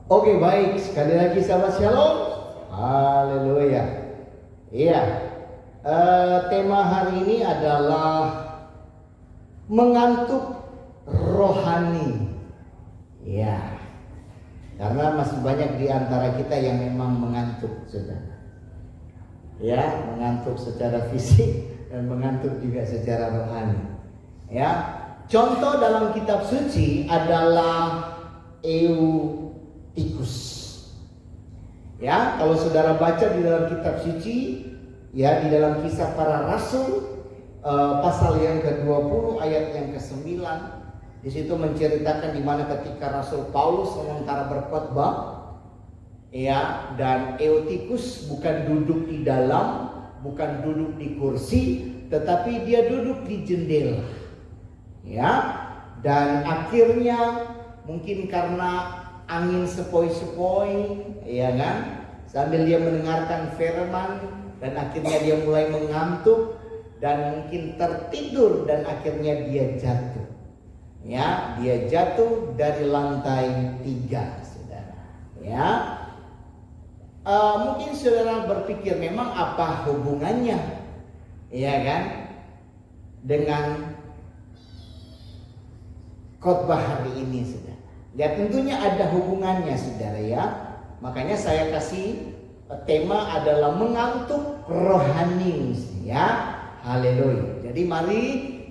Oke, baik, sekali lagi sahabat Shalom. Haleluya. Iya, tema hari ini adalah mengantuk rohani. Ya, karena masih banyak di antara kita yang memang mengantuk, saudara. Ya, mengantuk secara fisik dan mengantuk juga secara rohani. Ya, contoh dalam kitab suci adalah Eutikus. Ya, kalau saudara baca di dalam kitab suci, ya di dalam Kisah Para Rasul pasal yang ke-20 ayat yang ke-9, di situ menceritakan di mana ketika Rasul Paulus sementara berkhotbah, ya, dan Eutikus bukan duduk di dalam, bukan duduk di kursi, tetapi dia duduk di jendela. Ya, dan akhirnya mungkin karena angin sepoi-sepoi, ya kan, sambil dia mendengarkan firman, dan akhirnya dia mulai mengantuk dan mungkin tertidur, dan akhirnya dia jatuh. Ya, dia jatuh dari lantai 3, saudara. Ya, mungkin saudara berpikir memang apa hubungannya, ya kan, dengan khotbah hari ini, saudara. Ya, tentunya ada hubungannya, saudara, ya. Makanya saya kasih tema adalah mengantuk rohani, ya. Haleluya. Jadi mari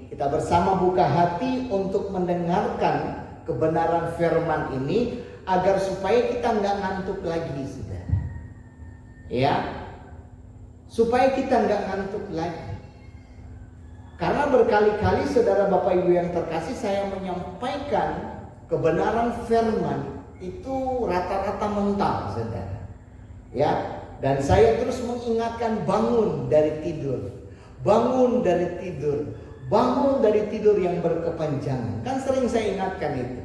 kita bersama buka hati untuk mendengarkan kebenaran firman ini agar supaya kita nggak ngantuk lagi, saudara. Ya, supaya kita nggak ngantuk lagi. Karena berkali-kali saudara Bapak Ibu yang terkasih, saya menyampaikan kebenaran firman itu rata-rata mental, saudara. Ya, dan saya terus mengingatkan bangun dari tidur. Bangun dari tidur. Bangun dari tidur yang berkepanjangan. Kan sering saya ingatkan itu.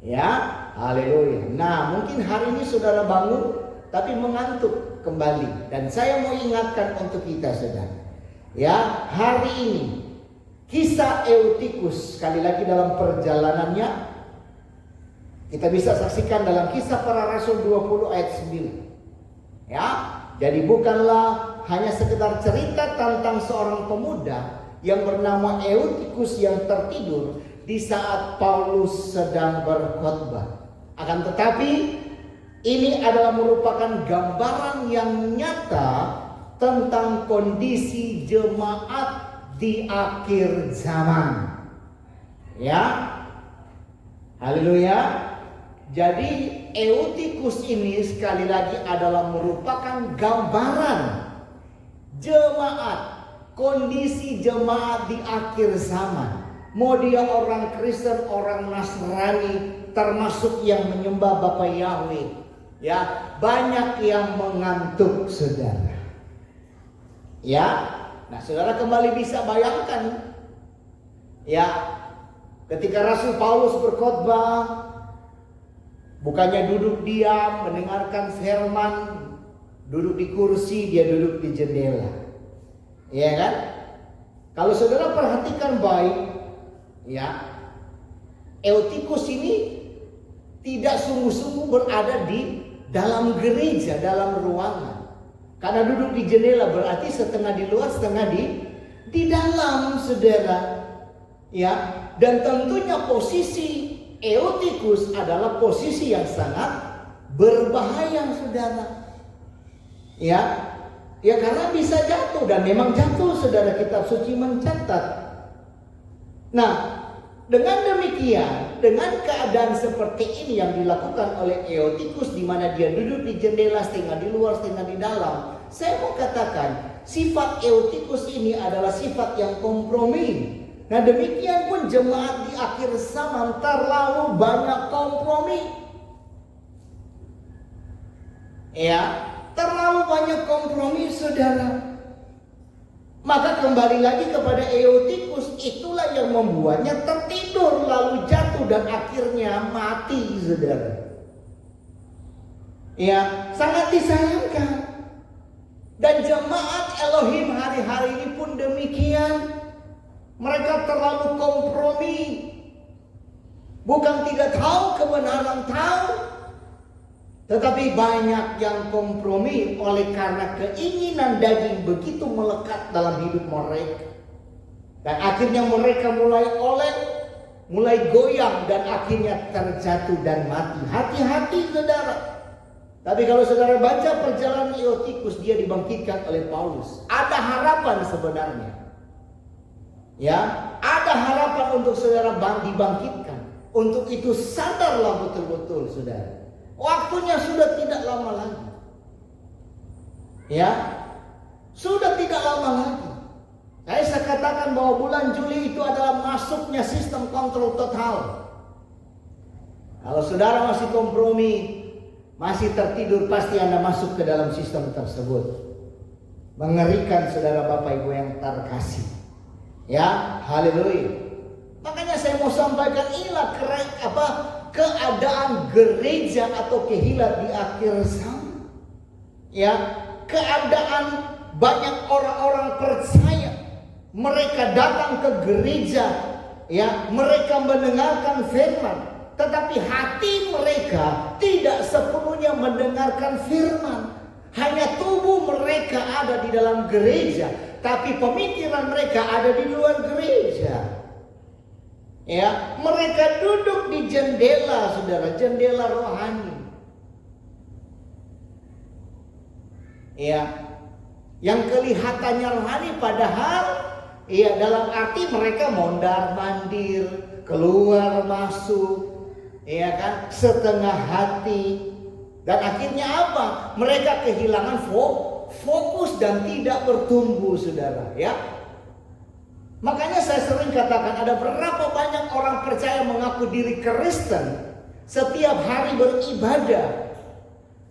Ya, haleluya. Nah, mungkin hari ini saudara bangun tapi mengantuk kembali, dan saya mau ingatkan untuk kita, saudara. Ya, hari ini kisah Eutikus sekali lagi dalam perjalanannya kita bisa saksikan dalam Kisah Para Rasul 20 ayat 9. Ya, jadi bukanlah hanya sekedar cerita tentang seorang pemuda yang bernama Eutikus yang tertidur di saat Paulus sedang berkhotbah. Akan tetapi ini adalah merupakan gambaran yang nyata tentang kondisi jemaat di akhir zaman. Ya, haleluya. Jadi Eutikus ini sekali lagi adalah merupakan gambaran jemaat, kondisi jemaat di akhir zaman. Mau dia orang Kristen, orang Nasrani, termasuk yang menyembah Bapa Yahweh, ya, banyak yang mengantuk, saudara. Ya, nah saudara kembali bisa bayangkan, ya, ketika Rasul Paulus berkhotbah, bukannya duduk diam mendengarkan firman, duduk di kursi, dia duduk di jendela. Iya kan? Kalau saudara perhatikan baik, ya, Eutikus ini tidak sungguh-sungguh berada di dalam gereja, dalam ruangan. Karena duduk di jendela berarti setengah di luar, setengah di dalam, saudara. Ya, dan tentunya posisi Eutikus adalah posisi yang sangat berbahaya, saudara. Ya, ya, karena bisa jatuh, dan memang jatuh, saudara. Kitab suci mencatat. Nah, dengan demikian, dengan keadaan seperti ini yang dilakukan oleh Eutikus, di mana dia duduk di jendela, setengah di luar, setengah di dalam, saya mau katakan sifat Eutikus ini adalah sifat yang kompromi. Nah, demikian pun jemaat di akhir zaman terlalu banyak kompromi. Ya, terlalu banyak kompromi, saudara. Maka kembali lagi kepada Eutikus, itulah yang membuatnya tertidur lalu jatuh dan akhirnya mati, saudara. Ya, sangat disayangkan. Dan jemaat Elohim hari-hari ini pun demikian. Mereka terlalu kompromi. Bukan tidak tahu kebenaran, tahu. Tetapi banyak yang kompromi oleh karena keinginan daging begitu melekat dalam hidup mereka. Dan akhirnya mereka mulai goyang dan akhirnya terjatuh dan mati. Hati-hati saudara. Tapi kalau saudara baca perjalanan Eutikus, dia dibangkitkan oleh Paulus. Ada harapan sebenarnya. Ya, ada harapan untuk saudara dibangkitkan. Untuk itu sadarlah betul-betul saudara. Waktunya sudah tidak lama lagi. Ya, sudah tidak lama lagi. Saya katakan bahwa bulan Juli itu adalah masuknya sistem kontrol total. Kalau saudara masih kompromi, masih tertidur, pasti Anda masuk ke dalam sistem tersebut. Mengerikan saudara Bapak Ibu yang terkasih. Ya, haleluya. Makanya saya mau sampaikan inilah keadaan gereja atau kehilat di akhir zaman. Ya, keadaan banyak orang-orang percaya. Mereka datang ke gereja, ya, mereka mendengarkan firman, tetapi hati mereka tidak sepenuhnya mendengarkan firman. Hanya tubuh mereka ada di dalam gereja, tapi pemikiran mereka ada di luar gereja. Ya, mereka duduk di jendela, saudara, jendela rohani. Ya, yang kelihatannya rohani padahal ya dalam arti mereka mondar-mandir, keluar masuk, ya kan, setengah hati. Dan akhirnya apa? Mereka kehilangan fokus dan tidak bertumbuh, saudara, ya. Makanya saya sering katakan ada berapa banyak orang percaya mengaku diri Kristen, setiap hari beribadah,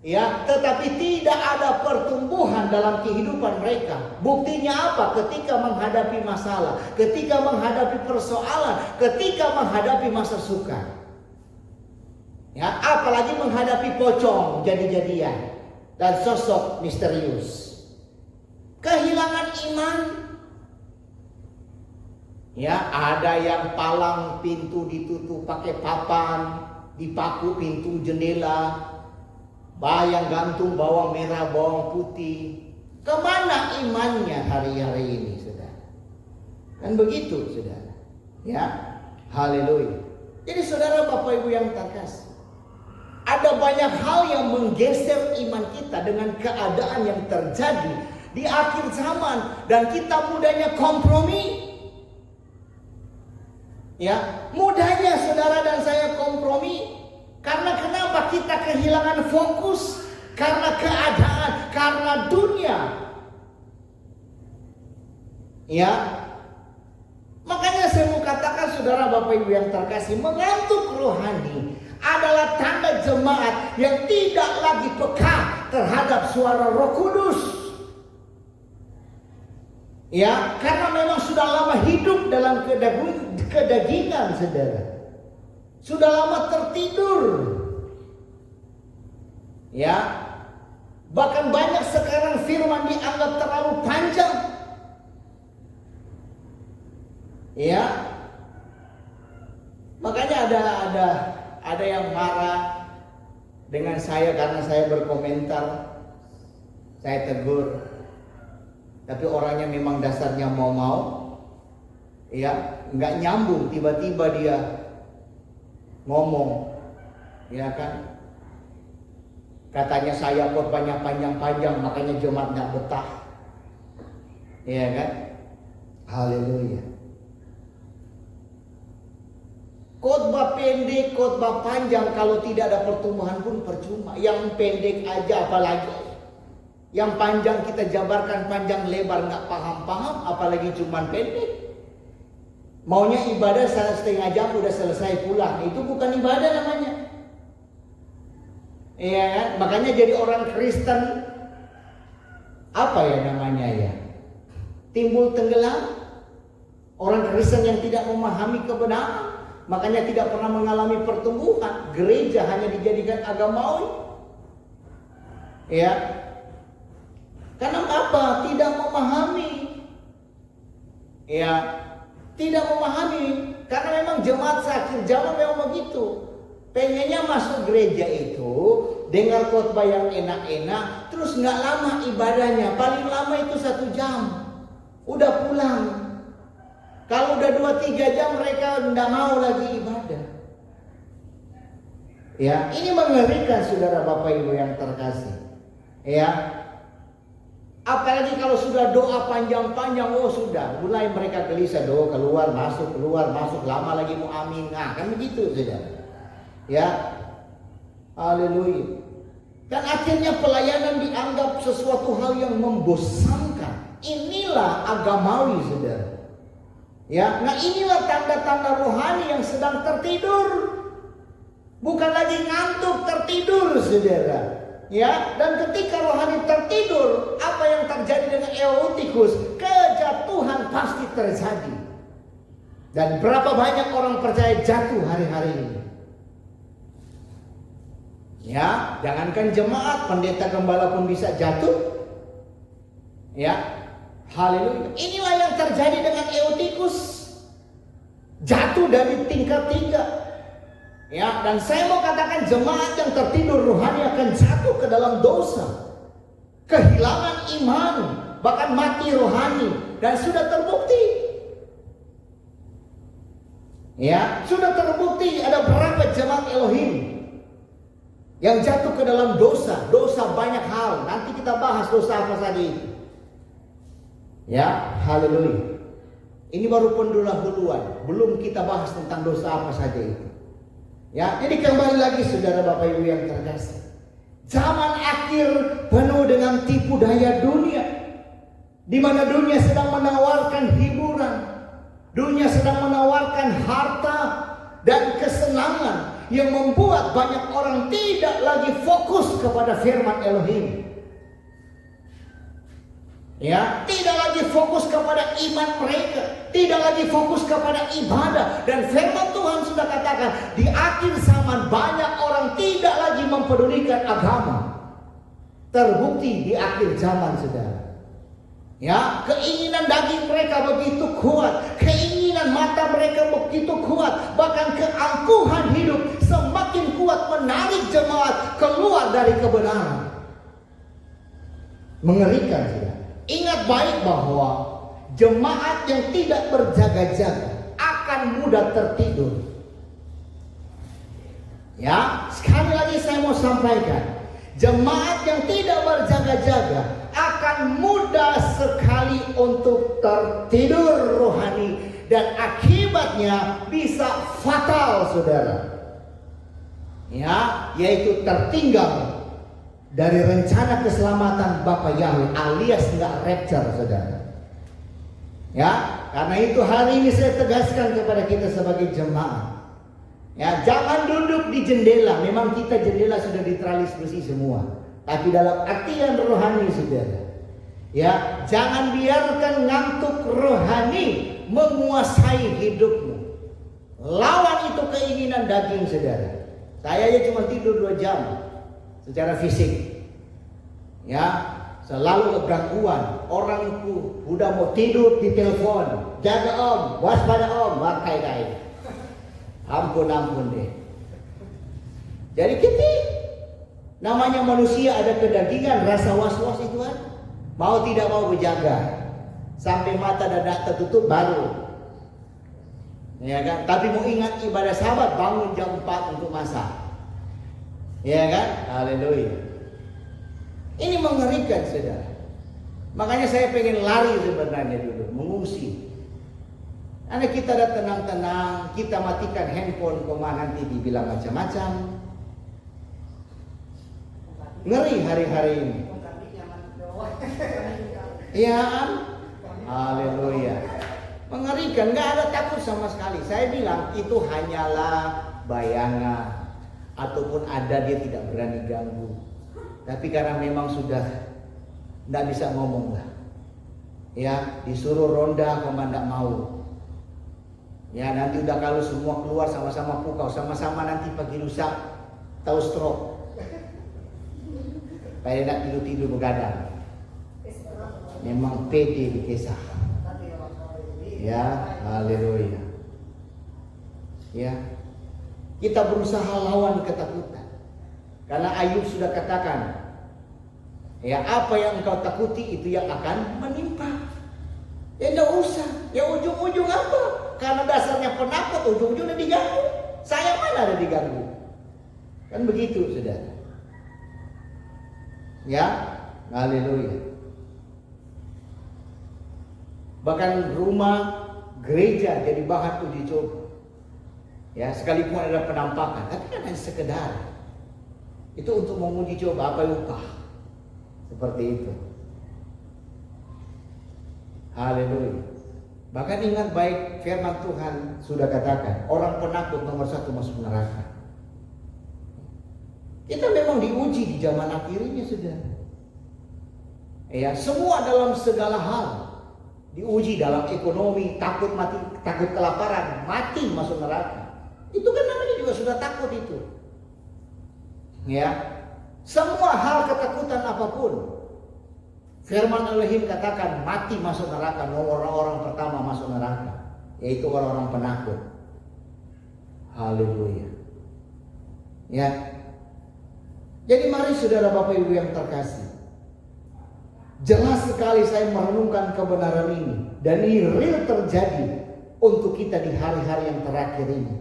ya, tetapi tidak ada pertumbuhan dalam kehidupan mereka. Buktinya apa? Ketika menghadapi masalah, ketika menghadapi persoalan, ketika menghadapi masa sukar, ya, apalagi menghadapi pocong jadi-jadian dan sosok misterius, kehilangan iman. Ya, ada yang palang pintu ditutup pakai papan, dipaku pintu jendela, bayang gantung bawang merah, bawang putih. Kemana imannya hari-hari ini, saudara? Kan begitu, saudara. Ya, haleluya. Jadi saudara Bapak Ibu yang terkasih, ada banyak hal yang menggeser iman kita dengan keadaan yang terjadi di akhir zaman, dan kita mudahnya kompromi. Ya, mudahnya saudara dan saya kompromi. Karena kenapa? Kita kehilangan fokus. Karena keadaan, karena dunia. Ya, makanya saya mau katakan saudara Bapak Ibu yang terkasih, mengantuk rohani adalah tanda jemaat yang tidak lagi peka terhadap suara Roh Kudus. Ya, karena memang sudah lama hidup dalam kedagingan, saudara. Sudah lama tertidur. Ya, bahkan banyak sekarang firman dianggap terlalu panjang. Ya, makanya ada yang marah dengan saya karena saya berkomentar. Saya tegur. Tapi orangnya memang dasarnya mau, ya, nggak nyambung, tiba-tiba dia ngomong, ya kan, katanya saya khotbahnya panjang-panjang makanya jemaat nggak betah, ya kan, haleluya. Khotbah pendek, khotbah panjang, kalau tidak ada pertumbuhan pun percuma. Yang pendek aja apalagi. Yang panjang kita jabarkan panjang lebar nggak paham-paham, apalagi cuman pendek. Maunya ibadah 1,5 jam udah selesai pulang, itu bukan ibadah namanya. Iya kan? Makanya jadi orang Kristen apa ya namanya ya? Timbul tenggelam. Orang Kristen yang tidak memahami kebenaran, makanya tidak pernah mengalami pertumbuhan. Gereja hanya dijadikan agamawi. Ya. Karena apa? Tidak memahami. Ya, tidak memahami. Karena memang jemaat akhir zaman memang begitu. Pengennya masuk gereja itu dengar khotbah yang enak-enak, terus nggak lama ibadahnya, paling lama itu 1 jam, udah pulang. Kalau udah 2-3 jam mereka nggak mau lagi ibadah. Ya, ini mengerikan saudara Bapak Ibu yang terkasih. Ya, apalagi kalau sudah doa panjang-panjang, oh sudah, mulai mereka gelisah, doa keluar masuk, lama lagi mau amin. Nah, kan begitu saudara. Ya, haleluya. Dan akhirnya pelayanan dianggap sesuatu hal yang membosankan. Inilah agamawi saudara. Ya, nah inilah tanda-tanda rohani yang sedang tertidur. Bukan lagi ngantuk, tertidur saudara. Ya, dan ketika rohani tertidur, apa yang terjadi dengan Eutikus? Kejatuhan pasti terjadi. Dan berapa banyak orang percaya jatuh hari-hari ini? Ya, jangankan jemaat, pendeta gembala pun bisa jatuh. Ya, haleluya. Inilah yang terjadi dengan Eutikus. Jatuh dari tingkat 3. Ya, dan saya mau katakan jemaat yang tertidur rohani akan jatuh ke dalam dosa, kehilangan iman, bahkan mati rohani, dan sudah terbukti. Ya, sudah terbukti ada berapa jemaat Elohim yang jatuh ke dalam dosa. Dosa banyak hal. Nanti kita bahas dosa apa saja itu. Ya, haleluya. Ini baru pendahuluan, belum kita bahas tentang dosa apa saja itu. Ya, jadi kembali lagi saudara Bapak Ibu yang terkasih. Zaman akhir penuh dengan tipu daya dunia, di mana dunia sedang menawarkan hiburan, dunia sedang menawarkan harta dan kesenangan yang membuat banyak orang tidak lagi fokus kepada firman Elohim. Ya, tidak lagi fokus kepada iman mereka, tidak lagi fokus kepada ibadah. Dan firman Tuhan sudah katakan, di akhir zaman banyak orang tidak lagi mempedulikan agama. Terbukti di akhir zaman saudara. Ya, keinginan daging mereka begitu kuat, keinginan mata mereka begitu kuat, bahkan keangkuhan hidup semakin kuat menarik jemaat keluar dari kebenaran. Mengerikan saudara. Ingat baik bahwa jemaat yang tidak berjaga-jaga akan mudah tertidur. Ya, sekali lagi saya mau sampaikan, jemaat yang tidak berjaga-jaga akan mudah sekali untuk tertidur rohani, dan akibatnya bisa fatal saudara. Ya, yaitu tertinggal dari rencana keselamatan Bapa Yahweh, alias nggak rapture saudara. Ya, karena itu hari ini saya tegaskan kepada kita sebagai jemaat. Ya, jangan duduk di jendela. Memang kita jendela sudah diteralis besi semua, tapi dalam artian rohani saudara. Ya, jangan biarkan ngantuk rohani menguasai hidupmu. Lawan itu keinginan daging saudara. Saya aja cuma tidur 2 jam. Secara fisik, ya, selalu gangguan. Orang itu udah mau tidur di telepon, jaga om, waspada om, makai dai. Ampun deh. Jadi kita, namanya manusia ada kedagingan, rasa was-was itu kan. Mau tidak mau berjaga, sampai mata dadak tertutup baru. Ya kan? Tapi mau ingat ibadah Sabat, bangun jam 4 untuk masak. Ya kan? Haleluya. Ini mengerikan saudara. Makanya saya pengen lari sebenarnya dulu, mengungsi. Karena kita ada tenang-tenang, kita matikan handphone, nanti dibilang macam-macam. Ngeri hari-hari ini. Iya kan? Haleluya. Mengerikan, nggak ada takut sama sekali. Saya bilang itu hanyalah bayangan. Ataupun ada dia tidak berani ganggu. Tapi karena memang sudah tidak bisa ngomong lah. Ya, disuruh ronda komandan mau. Ya, nanti udah kalau semua keluar sama-sama pukau, sama-sama nanti pagi lusa tahu stroke. Kayak nak tidur-tidur begadang. Memang pede di kisah. Ya, haleluya. Ya. Kita berusaha lawan ketakutan. Karena Ayub sudah katakan, ya apa yang engkau takuti itu yang akan menimpa. Ya enggak usah. Ya ujung-ujung apa? Karena dasarnya penakut, ujung-ujungnya diganggu. Saya mana ada diganggu? Kan begitu, saudara. Ya, haleluya. Bahkan rumah gereja jadi bahan uji coba. Ya, sekalipun ada penampakan, tapi kan hanya sekedar. Itu untuk menguji coba apa upah. Seperti itu. Haleluya. Bahkan ingat baik firman Tuhan sudah katakan, orang penakut nomor 1 masuk neraka. Kita memang diuji di zaman akhir ini, saudara. Ya, semua dalam segala hal diuji, dalam ekonomi, takut mati, takut kelaparan, mati masuk neraka. Itu kan namanya juga sudah takut itu. Ya, semua hal ketakutan apapun, firman Elohim katakan mati masuk neraka. Orang-orang pertama masuk neraka, yaitu orang-orang penakut. Haleluya. Ya. Jadi mari saudara Bapak Ibu yang terkasih, jelas sekali saya merenungkan kebenaran ini, dan ini real terjadi untuk kita di hari-hari yang terakhir ini.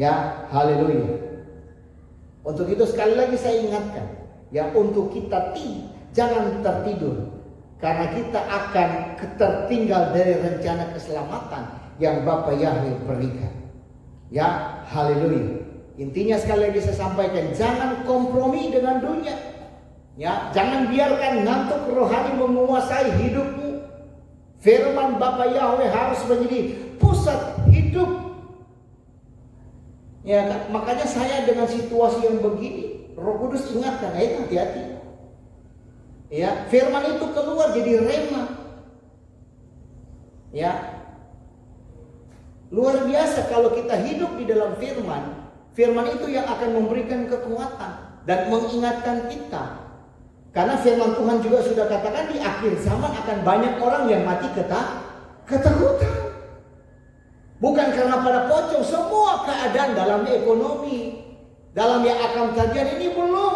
Ya, haleluya. Untuk itu sekali lagi saya ingatkan, ya untuk kita jangan tertidur, karena kita akan tertinggal dari rencana keselamatan yang Bapa Yahweh berikan. Ya, haleluya. Intinya sekali lagi saya sampaikan, jangan kompromi dengan dunia. Ya, jangan biarkan ngantuk rohani menguasai hidupmu. Firman Bapa Yahweh harus menjadi pusat hidup. Ya, makanya saya dengan situasi yang begini, Roh Kudus ingatkan, hati-hati. Ya, firman itu keluar jadi rema. Ya, luar biasa kalau kita hidup di dalam firman. Firman itu yang akan memberikan kekuatan dan mengingatkan kita. Karena firman Tuhan juga sudah katakan di akhir zaman akan banyak orang yang mati ketakutan. Bukan karena pada pocong, semua keadaan dalam ekonomi, dalam yang akan terjadi ini belum.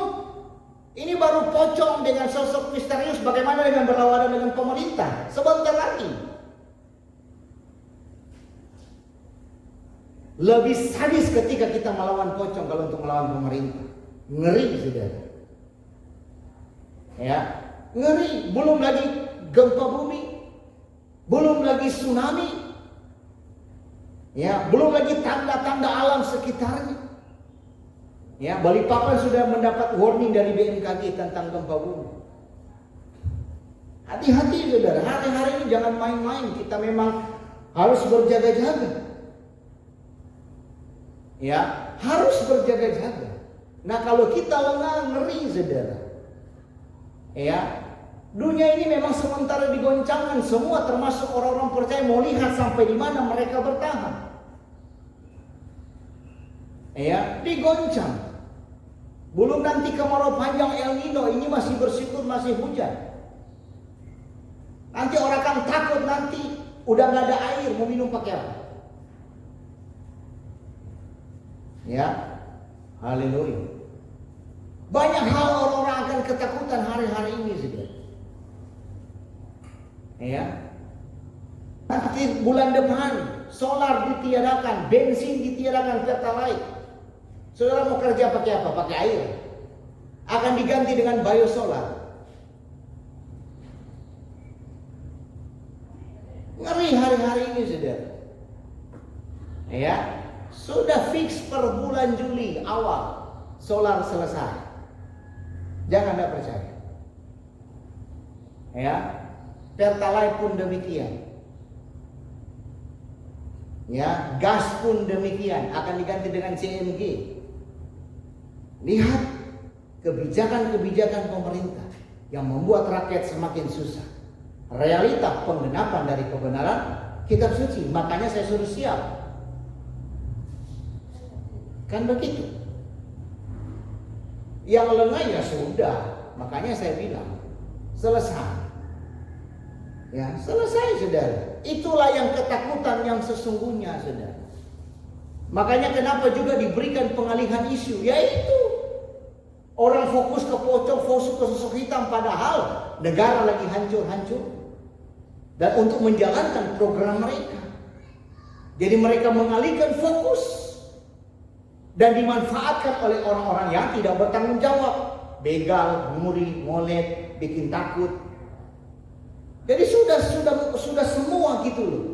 Ini baru pocong dengan sosok misterius, bagaimana dengan berlawanan dengan pemerintah sebentar lagi. Lebih sadis ketika kita melawan pocong kalau untuk melawan pemerintah. Ngeri, saudara. Ya, ngeri. Belum lagi gempa bumi, belum lagi tsunami, ya, belum lagi tanda-tanda alam sekitarnya. Ya, Balikpapan sudah mendapat warning dari BMKG tentang gempa bumi. Hati-hati, saudara. Hari-hari ini jangan main-main. Kita memang harus berjaga-jaga. Ya, harus berjaga-jaga. Nah, kalau kita lengah, ngeri, saudara. Ya, dunia ini memang sementara digoncangkan. Semua termasuk orang-orang percaya mau lihat sampai di mana mereka bertahan. Ya, digoncang. Belum nanti kemarau panjang El Nino, ini masih bersyukur masih hujan. Nanti orang akan takut, nanti udah nggak ada air, mau minum pakai apa? Ya, haleluya. Banyak hal orang-orang akan ketakutan hari-hari ini, saudara. Ya, nanti bulan depan solar ditiadakan, bensin ditiadakan, pertalite. Saudara mau kerja pakai apa? Pakai air. Akan diganti dengan biosolar. Ngeri hari-hari ini, saudara. Ya. Sudah fix per bulan Juli awal solar selesai. Jangan tidak percaya. Ya, pertalite pun demikian. Ya, gas pun demikian akan diganti dengan CNG. Lihat kebijakan-kebijakan pemerintah yang membuat rakyat semakin susah. Realita penggenapan dari kebenaran kitab suci. Makanya saya suruh siap. Kan begitu. Yang lengah ya sudah. Makanya saya bilang selesai. Ya, selesai, saudara. Itulah yang ketakutan yang sesungguhnya, saudara. Makanya kenapa juga diberikan pengalihan isu, yaitu Orang fokus ke pocong, fokus ke sosok hitam, padahal negara lagi hancur-hancur. Dan untuk menjalankan program mereka. Jadi mereka mengalihkan fokus dan dimanfaatkan oleh orang-orang yang tidak bertanggung jawab. Begal, muri, molet, bikin takut. Jadi sudah semua gitu loh.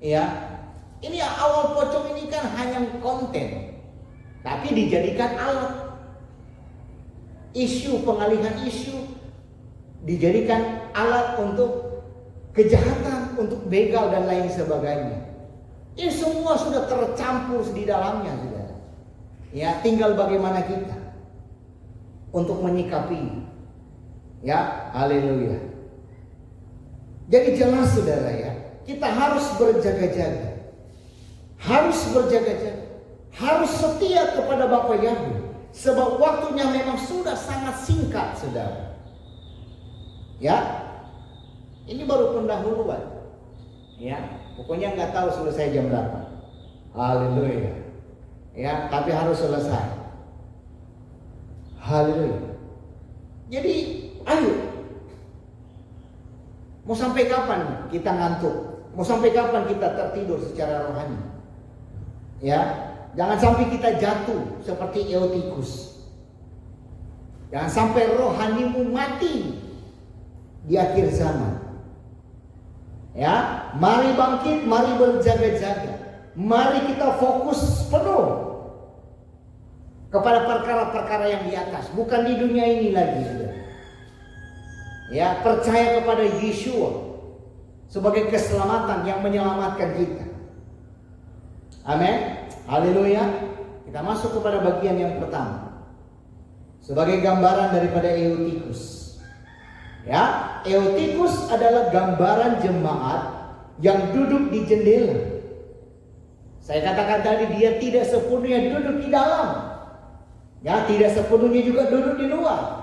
Ya. Ini awal pocong ini kan hanya konten, tapi dijadikan alat. Isu, pengalihan isu dijadikan alat untuk kejahatan, untuk begal dan lain sebagainya. Ini semua sudah tercampur di dalamnya, saudara. Ya, tinggal bagaimana kita untuk menyikapi. Ya, haleluya. Jadi jelas, saudara, ya, kita harus berjaga-jaga. Harus berjaga-jaga. Harus setia kepada Bapa Yahweh. Sebab waktunya memang sudah sangat singkat, saudara. Ya, ini baru pendahuluan. Ya, pokoknya nggak tahu selesai jam berapa. Haleluya. Ya, tapi harus selesai. Haleluya. Jadi, ayo. Mau sampai kapan kita ngantuk? Mau sampai kapan kita tertidur secara rohani? Ya, jangan sampai kita jatuh seperti Eutikus. Jangan sampai rohanimu mati di akhir zaman. Ya, mari bangkit, mari berjaga-jaga. Mari kita fokus penuh kepada perkara-perkara yang di atas, bukan di dunia ini lagi, saudara. Ya, percaya kepada Yeshua sebagai keselamatan yang menyelamatkan kita. Amin. Haleluya. Kita masuk kepada bagian yang pertama. Sebagai gambaran daripada Eutikus. Ya, Eutikus adalah gambaran jemaat yang duduk di jendela. Saya katakan tadi, dia tidak sepenuhnya duduk di dalam. Ya, tidak sepenuhnya juga duduk di luar.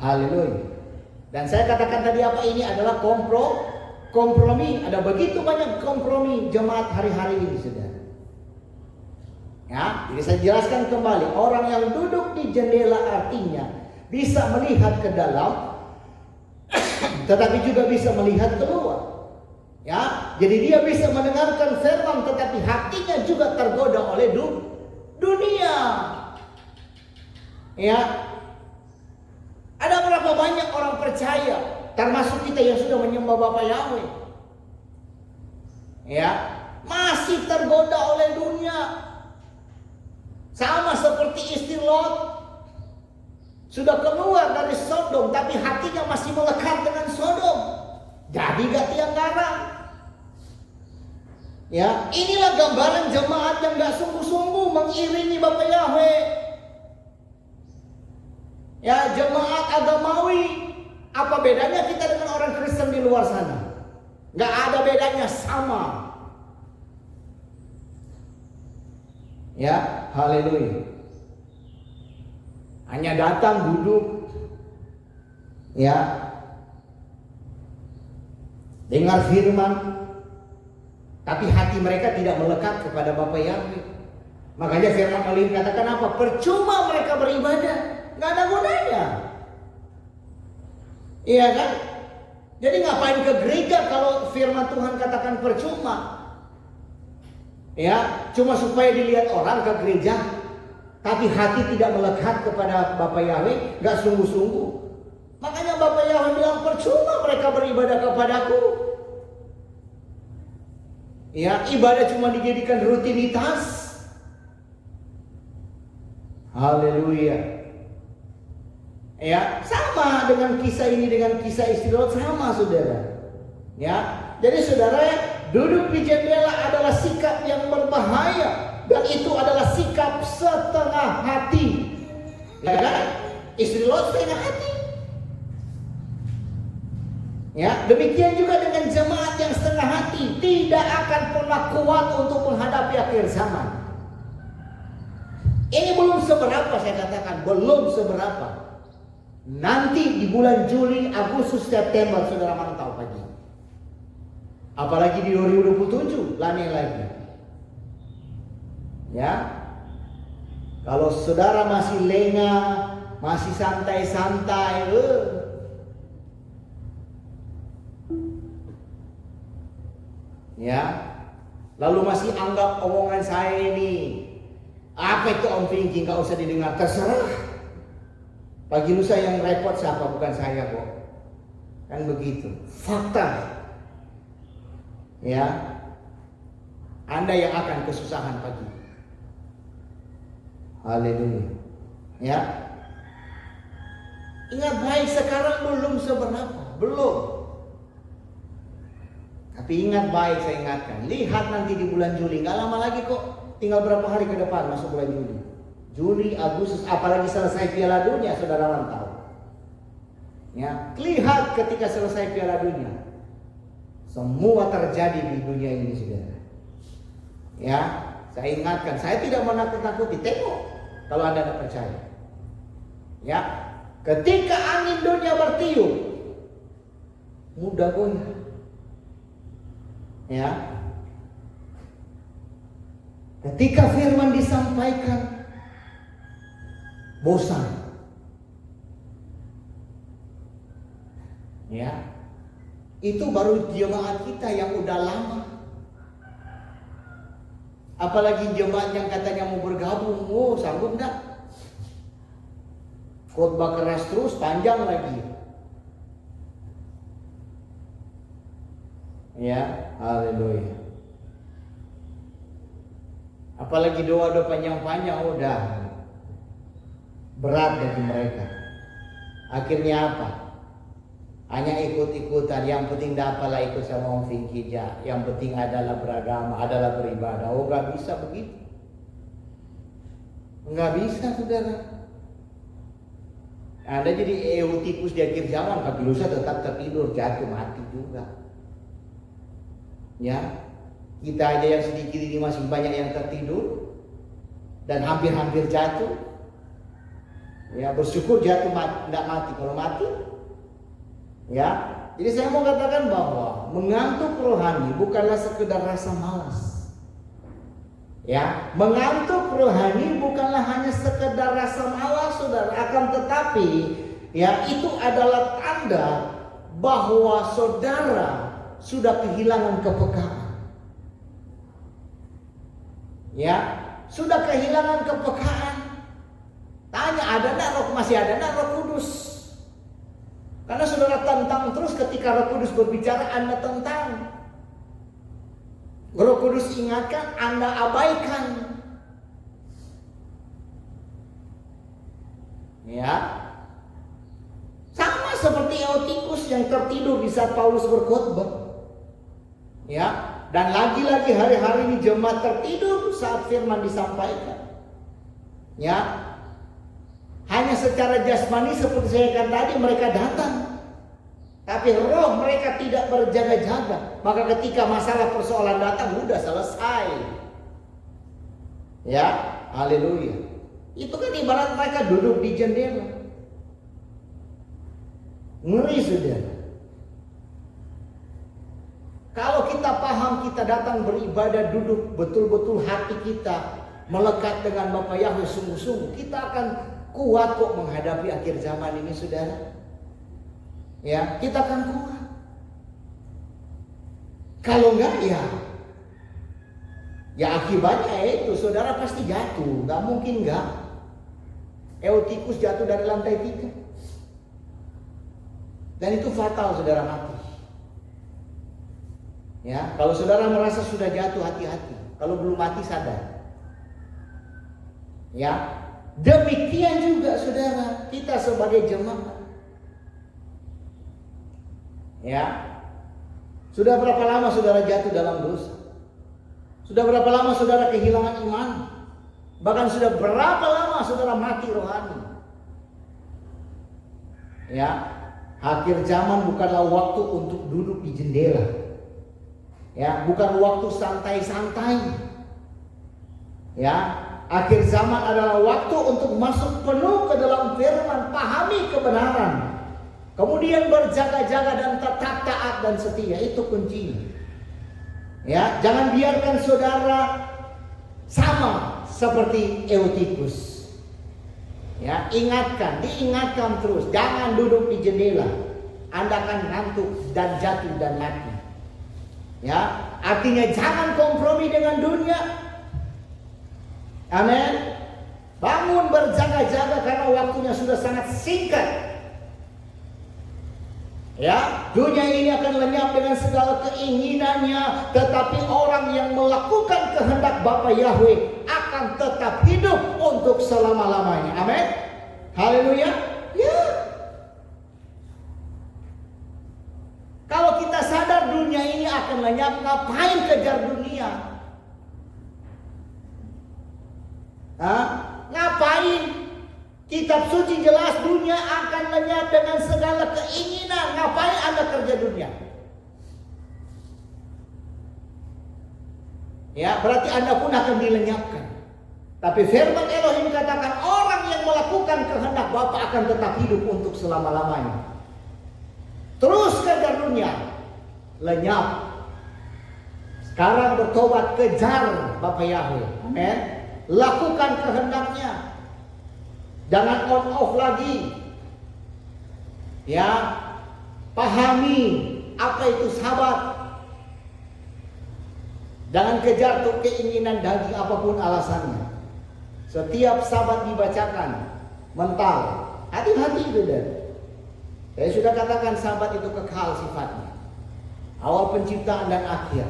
Haleluya. Dan saya katakan tadi apa ini adalah kompromi. Ada begitu banyak kompromi jemaat hari-hari ini, saudara. Ya, jadi saya jelaskan kembali. Orang yang duduk di jendela artinya bisa melihat ke dalam, tetapi juga bisa melihat keluar. Ya, jadi dia bisa mendengarkan firman, tetapi hatinya juga tergoda oleh dunia. Ya, ada berapa banyak orang percaya, termasuk kita yang sudah menyembah Bapa Yahweh, ya, masih tergoda oleh dunia. Sama seperti istri Lot, sudah keluar dari Sodom, tapi hatinya masih melekat dengan Sodom. Jadi gak tiang garam. Ya, inilah gambaran jemaat yang gak sungguh-sungguh mengiringi Bapa Yahweh. Ya, jemaat agamawi. Apa bedanya kita dengan orang Kristen di luar sana? Gak ada bedanya, sama. Ya, haleluya. Hanya datang, duduk, ya, dengar firman, tapi hati mereka tidak melekat kepada Bapa Yahweh. Makanya firman Elohim katakan apa? Percuma mereka beribadah, nggak ada gunanya. Iya kan? Jadi ngapain ke gereja kalau firman Tuhan katakan percuma? Ya, cuma supaya dilihat orang ke gereja, tapi hati tidak melekat kepada Bapa Yahweh, nggak sungguh-sungguh. Makanya Bapa Yahweh bilang percuma mereka beribadah kepadaku. Ya, ibadah cuma dijadikan rutinitas. Haleluya. Ya, sama dengan kisah ini dengan kisah istri Lot, sama, saudara. Ya, jadi saudara, duduk di jendela adalah sikap yang berbahaya. Dan itu adalah sikap setengah hati. Ya kan? Istri Lot setengah hati. Ya, demikian juga dengan jemaat yang setengah hati. Tidak akan pernah kuat untuk menghadapi akhir zaman. Ini belum seberapa, saya katakan. Belum seberapa. Nanti di bulan Juli, Agustus, September, saudara mantau pagi. Apalagi di 2027, lani lagi. Ya, Kalau saudara masih lengah, masih santai-santai, ya, lalu masih anggap omongan saya ini, apa itu Om Pinky, nggak usah didengar, terserah. Pagi lusa yang repot siapa, bukan saya kok. Kan begitu, fakta. Ya, Anda yang akan kesusahan pagi. Haleluya. Ya. Ingat baik, sekarang belum seberapa, belum. Tapi ingat baik, saya ingatkan, lihat nanti di bulan Juli, nggak lama lagi kok, tinggal berapa hari ke depan masuk bulan Juli. Juli, Agustus, apalagi selesai Piala Dunia, saudara mantau. Ya, lihat ketika selesai Piala Dunia, semua terjadi di dunia ini, saudara. Ya, saya ingatkan, saya tidak menakut-nakuti. Tengok, kalau Anda tidak percaya. Ya, ketika angin dunia bertiup, mudah goyah. Ya, ketika firman disampaikan, bosan. Ya, itu baru jemaat kita yang udah lama. Apalagi jemaat yang katanya mau bergabung, sanggup enggak? Khotbah keras terus, panjang lagi. Ya, haleluya. Apalagi doa-doa panjang-panjang, udah berat bagi mereka. Akhirnya apa? Hanya ikut-ikutan. Yang penting dapatlah ikut sama Om Pinky aja. Yang penting adalah beragama, adalah beribadah. Oh, gak bisa begitu. Gak bisa, saudara. Anda jadi eutikus di akhir zaman, kaki lusa tetap tertidur, jatuh mati juga. Ya, kita aja yang sedikit ini masih banyak yang tertidur dan hampir-hampir jatuh. Ya, bersyukur jatuh tidak mati. Kalau mati, ya. Jadi saya mau katakan bahwa mengantuk rohani bukanlah sekedar rasa malas. Ya, mengantuk rohani bukanlah hanya sekedar rasa malas, saudara. Akan tetapi, ya, itu adalah tanda bahwa saudara sudah kehilangan kepekaan. Ya, sudah kehilangan kepekaan. Tanya, ada enggak roh, masih ada enggak Roh Kudus? Karena saudara tentang terus ketika Roh Kudus berbicara, Anda tentang. Roh Kudus ingatkan, Anda abaikan. Ya, sama seperti Eutikus yang tertidur di saat Paulus berkhotbah. Ya, dan lagi-lagi hari-hari ini jemaat tertidur saat firman disampaikan. Ya, hanya secara jasmani seperti saya katakan tadi, mereka datang, tapi roh mereka tidak berjaga-jaga. Maka ketika masalah persoalan datang, udah selesai. Ya, haleluya. Itu kan ibarat mereka duduk di jendela. Ngeri, saudara. Kalau kita paham, kita datang beribadah, duduk betul-betul hati kita melekat dengan Bapa Yahweh sungguh-sungguh, kita akan kuat kok menghadapi akhir zaman ini, saudara. Ya, kita akan kuat. Kalau enggak, ya akibatnya itu saudara pasti jatuh. Nggak mungkin enggak. Eutikus jatuh dari lantai 3. Dan itu fatal, saudara, mati. Ya, kalau saudara merasa sudah jatuh, hati-hati. Kalau belum mati, sadar. Ya, demikian juga saudara, kita sebagai jemaat. Ya, sudah berapa lama saudara jatuh dalam dosa? Sudah berapa lama saudara kehilangan iman? Bahkan sudah berapa lama saudara mati rohani? Ya, akhir zaman bukanlah waktu untuk duduk di jendela. Ya, bukan waktu santai-santai. Ya, akhir zaman adalah waktu untuk masuk penuh ke dalam firman, pahami kebenaran, kemudian berjaga-jaga dan tetap taat dan setia. Itu kuncinya. Ya, jangan biarkan saudara sama seperti Eutikus. Ya, diingatkan terus, jangan duduk di jendela. Anda akan ngantuk dan jatuh dan mati. Ya, artinya jangan kompromi dengan dunia. Amin. Bangun berjaga-jaga karena waktunya sudah sangat singkat. Ya, dunia ini akan lenyap dengan segala keinginannya, tetapi orang yang melakukan kehendak Bapa Yahweh akan tetap hidup untuk selama-lamanya. Amin. Haleluya. Ya. Kalau kita sadar dunia ini akan lenyap, ngapain kejar dunia? Ngapain? Kitab suci jelas dunia akan lenyap dengan segala keinginan. Ngapain Anda kerja dunia? Ya, berarti Anda pun akan dilenyapkan. Tapi firman Elohim katakan orang yang melakukan kehendak Bapa akan tetap hidup untuk selama-lamanya. Terus kejar dunia, lenyap. Sekarang bertobat, kejar Bapa Yahweh. Amin. Lakukan kehendaknya. Jangan on off lagi. Ya, pahami apa itu sabat. Jangan kejar tuh keinginan daging apapun alasannya. Setiap sabat dibacakan mental. Hati-hati itu dan. Saya sudah katakan sabat itu kekal sifatnya. Awal penciptaan dan akhir.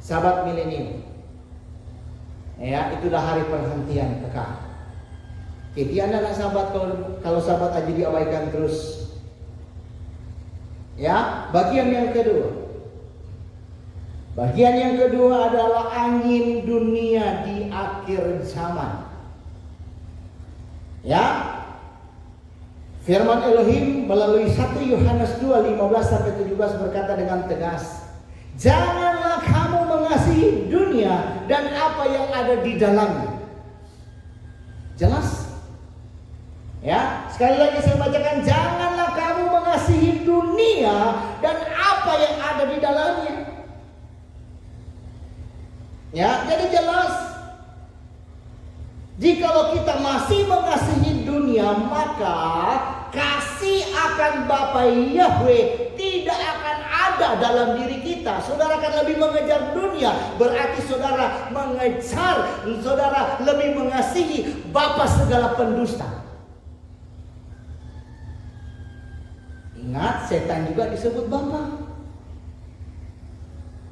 Sabat milenium. Ya, itulah hari perhentian kekal. Jadi Anda nak sabat kalau sabat aja diabaikan terus. Ya, bagian yang kedua. Bagian yang kedua adalah angin dunia di akhir zaman. Ya. Firman Elohim melalui 1 Yohanes 2:15-17 berkata dengan tegas, janganlah kamu mengasihi dunia dan apa yang ada di dalamnya. Jelas? Ya, sekali lagi saya bacakan, janganlah kamu mengasihi dunia dan apa yang ada di dalamnya. Ya, jadi jelas. Jikalau kita masih mengasihi dunia, maka kasih akan Bapa Yahweh tidak akan ada dalam diri kita. Saudara akan lebih mengejar dunia, berarti saudara mengejar, saudara lebih mengasihi Bapa segala pendusta. Ingat, setan juga disebut Bapa.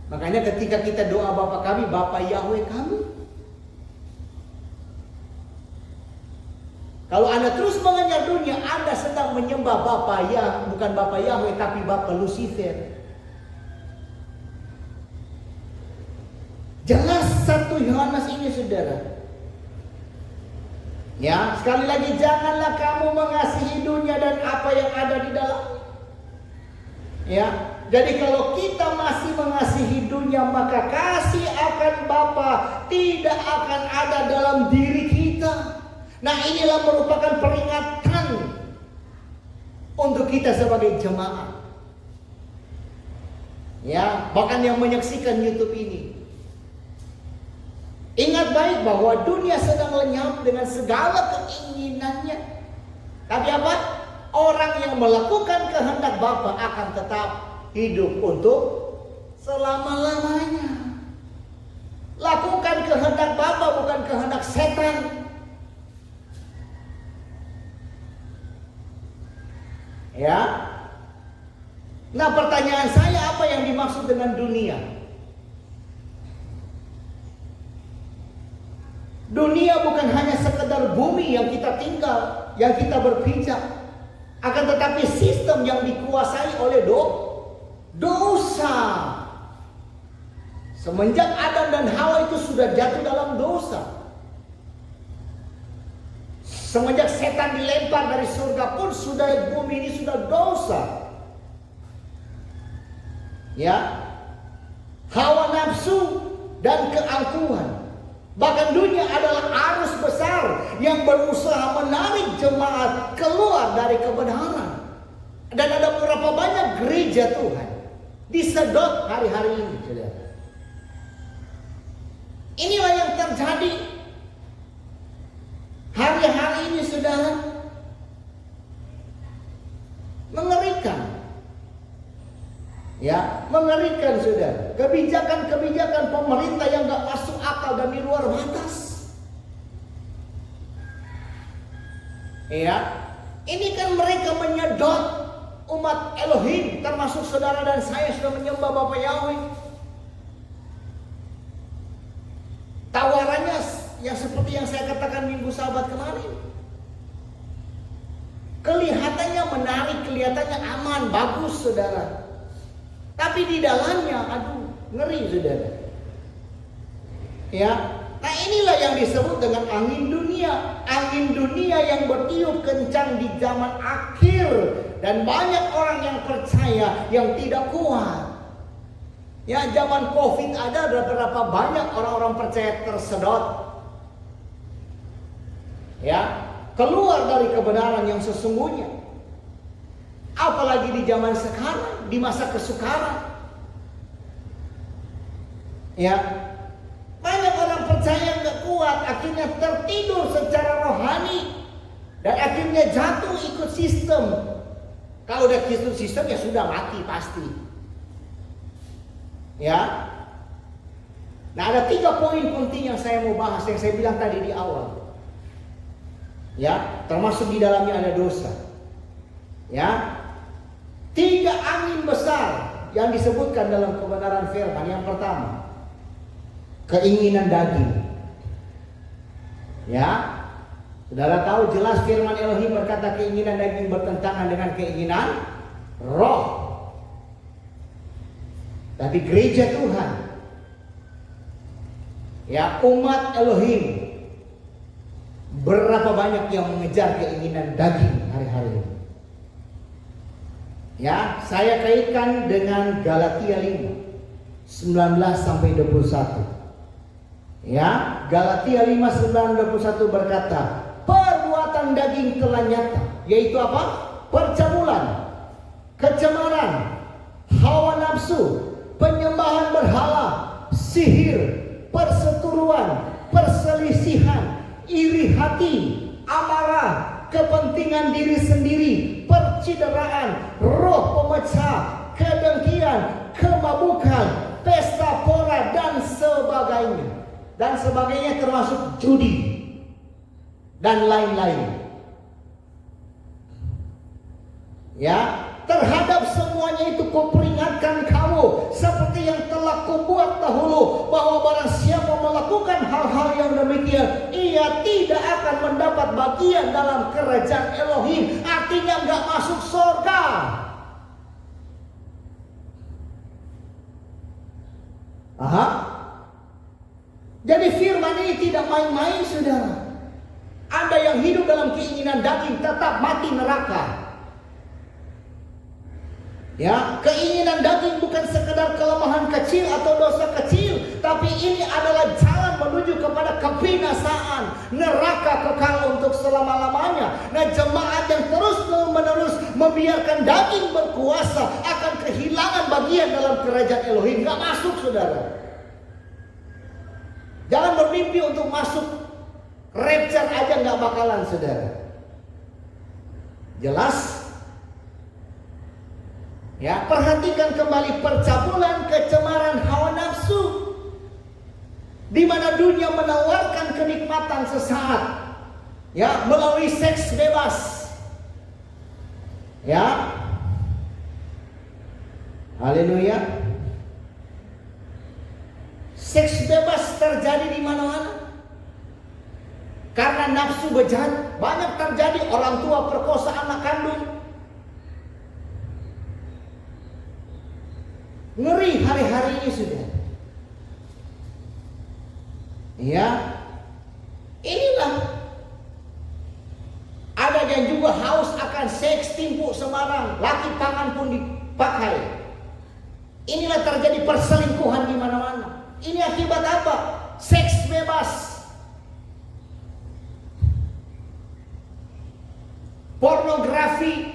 Makanya ketika kita doa Bapa kami, Bapa Yahweh kami. Kalau Anda terus mengejar dunia, Anda sedang menyembah Bapa yang bukan Bapa Yahweh, tapi Bapa Lucifer. Jelas 1 Yohanes ini, saudara. Ya, sekali lagi, janganlah kamu mengasihi dunia dan apa yang ada di dalam. Ya, jadi kalau kita masih mengasihi dunia, maka kasih akan Bapa tidak akan ada dalam diri kita. Nah, inilah merupakan peringatan untuk kita sebagai jemaat. Ya, bahkan yang menyaksikan YouTube ini. Ingat baik bahwa dunia sedang lenyap dengan segala keinginannya. Tapi apa? Orang yang melakukan kehendak Bapa akan tetap hidup untuk selama-lamanya. Lakukan kehendak Bapa, bukan kehendak setan. Ya. Nah, pertanyaan saya, apa yang dimaksud dengan dunia? Dunia bukan hanya sekedar bumi yang kita tinggal, yang kita berpijak, akan tetapi sistem yang dikuasai oleh dosa. Semenjak Adam dan Hawa itu sudah jatuh dalam dosa. Semenjak setan dilempar dari surga pun sudah, bumi ini sudah dosa. Ya. Hawa nafsu dan keangkuhan. Bahkan dunia adalah arus besar yang berusaha menarik jemaat keluar dari kebenaran. Dan ada beberapa banyak gereja Tuhan disedot hari-hari ini, saudara. Inilah yang terjadi. Hari-hari ini saudara, mengerikan. Ya, mengerikan saudara. Kebijakan-kebijakan pemerintah yang gak masuk akal dan di luar batas. Ya, ini kan mereka menyedot umat Elohim, termasuk saudara dan saya sudah menyembah Bapa Yahweh. Tawarannya yang seperti yang saya katakan minggu Sabat kemarin. Kelihatannya menarik, kelihatannya aman, bagus saudara. Tapi di dalamnya, aduh, ngeri saudara. Ya, nah inilah yang disebut dengan angin dunia. Angin dunia yang bertiup kencang di zaman akhir. Dan banyak orang yang percaya yang tidak kuat. Ya, zaman COVID ada berapa banyak orang-orang percaya tersedot. Ya, keluar dari kebenaran yang sesungguhnya. Apalagi di zaman sekarang, di masa kesukaran. Ya, banyak orang percaya nggak kuat, akhirnya tertidur secara rohani dan akhirnya jatuh ikut sistem. Kalau udah ikut sistem ya sudah mati pasti. Ya. Nah, ada 3 poin penting yang saya mau bahas, yang saya bilang tadi di awal. Ya, termasuk di dalamnya ada dosa. Ya. 3 angin besar yang disebutkan dalam kebenaran firman. Yang pertama, keinginan daging. Ya, saudara tahu jelas firman Elohim berkata keinginan daging bertentangan dengan keinginan roh. Tapi gereja Tuhan, ya umat Elohim, berapa banyak yang mengejar keinginan daging hari-hari ini. Ya, saya kaitkan dengan Galatia 5 19 sampai 21. Ya, Galatia 5 19 21 berkata, perbuatan daging telah nyata, yaitu apa? Percabulan, kecemaran, hawa nafsu, penyembahan berhala, sihir, perseteruan, perselisihan, iri hati, amarah, kepentingan diri sendiri, percideraan, roh pemecah, kedengkian, kemabukan, pesta pora dan sebagainya. Dan sebagainya termasuk judi dan lain-lain. Ya, terhadap semuanya itu kuperingatkan kamu, seperti yang telah kubuat dahulu, bahwa barang siapa melakukan hal-hal yang demikian, ia tidak akan mendapat bagian dalam kerajaan Elohim. Artinya nggak masuk surga. Aha. Jadi firman ini tidak main-main saudara. Anda yang hidup dalam keinginan daging tetap mati neraka. Ya, keinginan daging bukan sekedar kelemahan kecil atau dosa kecil, tapi ini adalah jalan menuju kepada kebinasaan, neraka kekal untuk selama-lamanya. Nah, jemaat yang terus-menerus membiarkan daging berkuasa akan kehilangan bagian dalam kerajaan Elohim. Gak masuk, saudara. Jangan bermimpi untuk masuk rapture aja, gak bakalan, saudara. Jelas? Ya, perhatikan kembali percabulan, kecemaran, hawa nafsu, di mana dunia menawarkan kenikmatan sesaat, ya, melalui seks bebas, ya, haleluya. Seks bebas terjadi di mana-mana karena nafsu bejat. Banyak terjadi, orang tua perkosa anak kandung. Ngeri hari-hari ini sudah. Ya, inilah. Ada yang juga haus akan seks, timpuk sembarang, laki tangan pun dipakai. Inilah terjadi perselingkuhan di mana-mana. Ini akibat apa? Seks bebas, pornografi.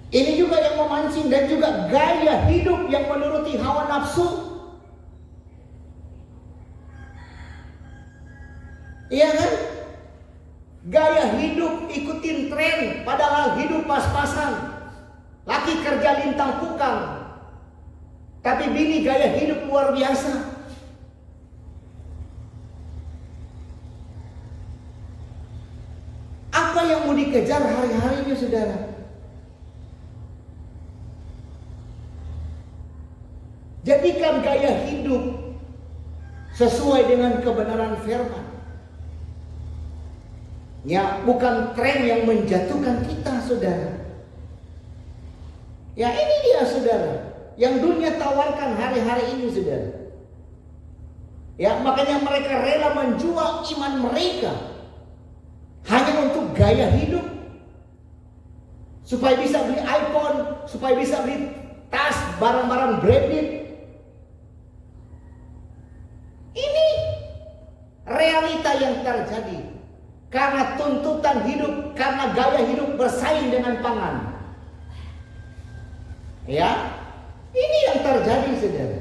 Ini juga yang memancing, dan juga gaya hidup yang menuruti hawa nafsu. Gaya hidup ikutin tren, padahal hidup pas-pasan. Laki kerja lintang pukang, tapi bini gaya hidup luar biasa. Apa yang mau dikejar hari-harinya, saudara? Jadikan gaya hidup sesuai dengan kebenaran firman. Ya, bukan tren yang menjatuhkan kita, saudara. Ya, ini dia, saudara, yang dunia tawarkan hari-hari ini, saudara. Ya, makanya mereka rela menjual iman mereka hanya untuk gaya hidup, supaya bisa beli iPhone, supaya bisa beli tas, barang-barang branded. Ini realita yang terjadi. Karena tuntutan hidup, karena gaya hidup bersaing dengan pangan. Ya, ini yang terjadi, saudara.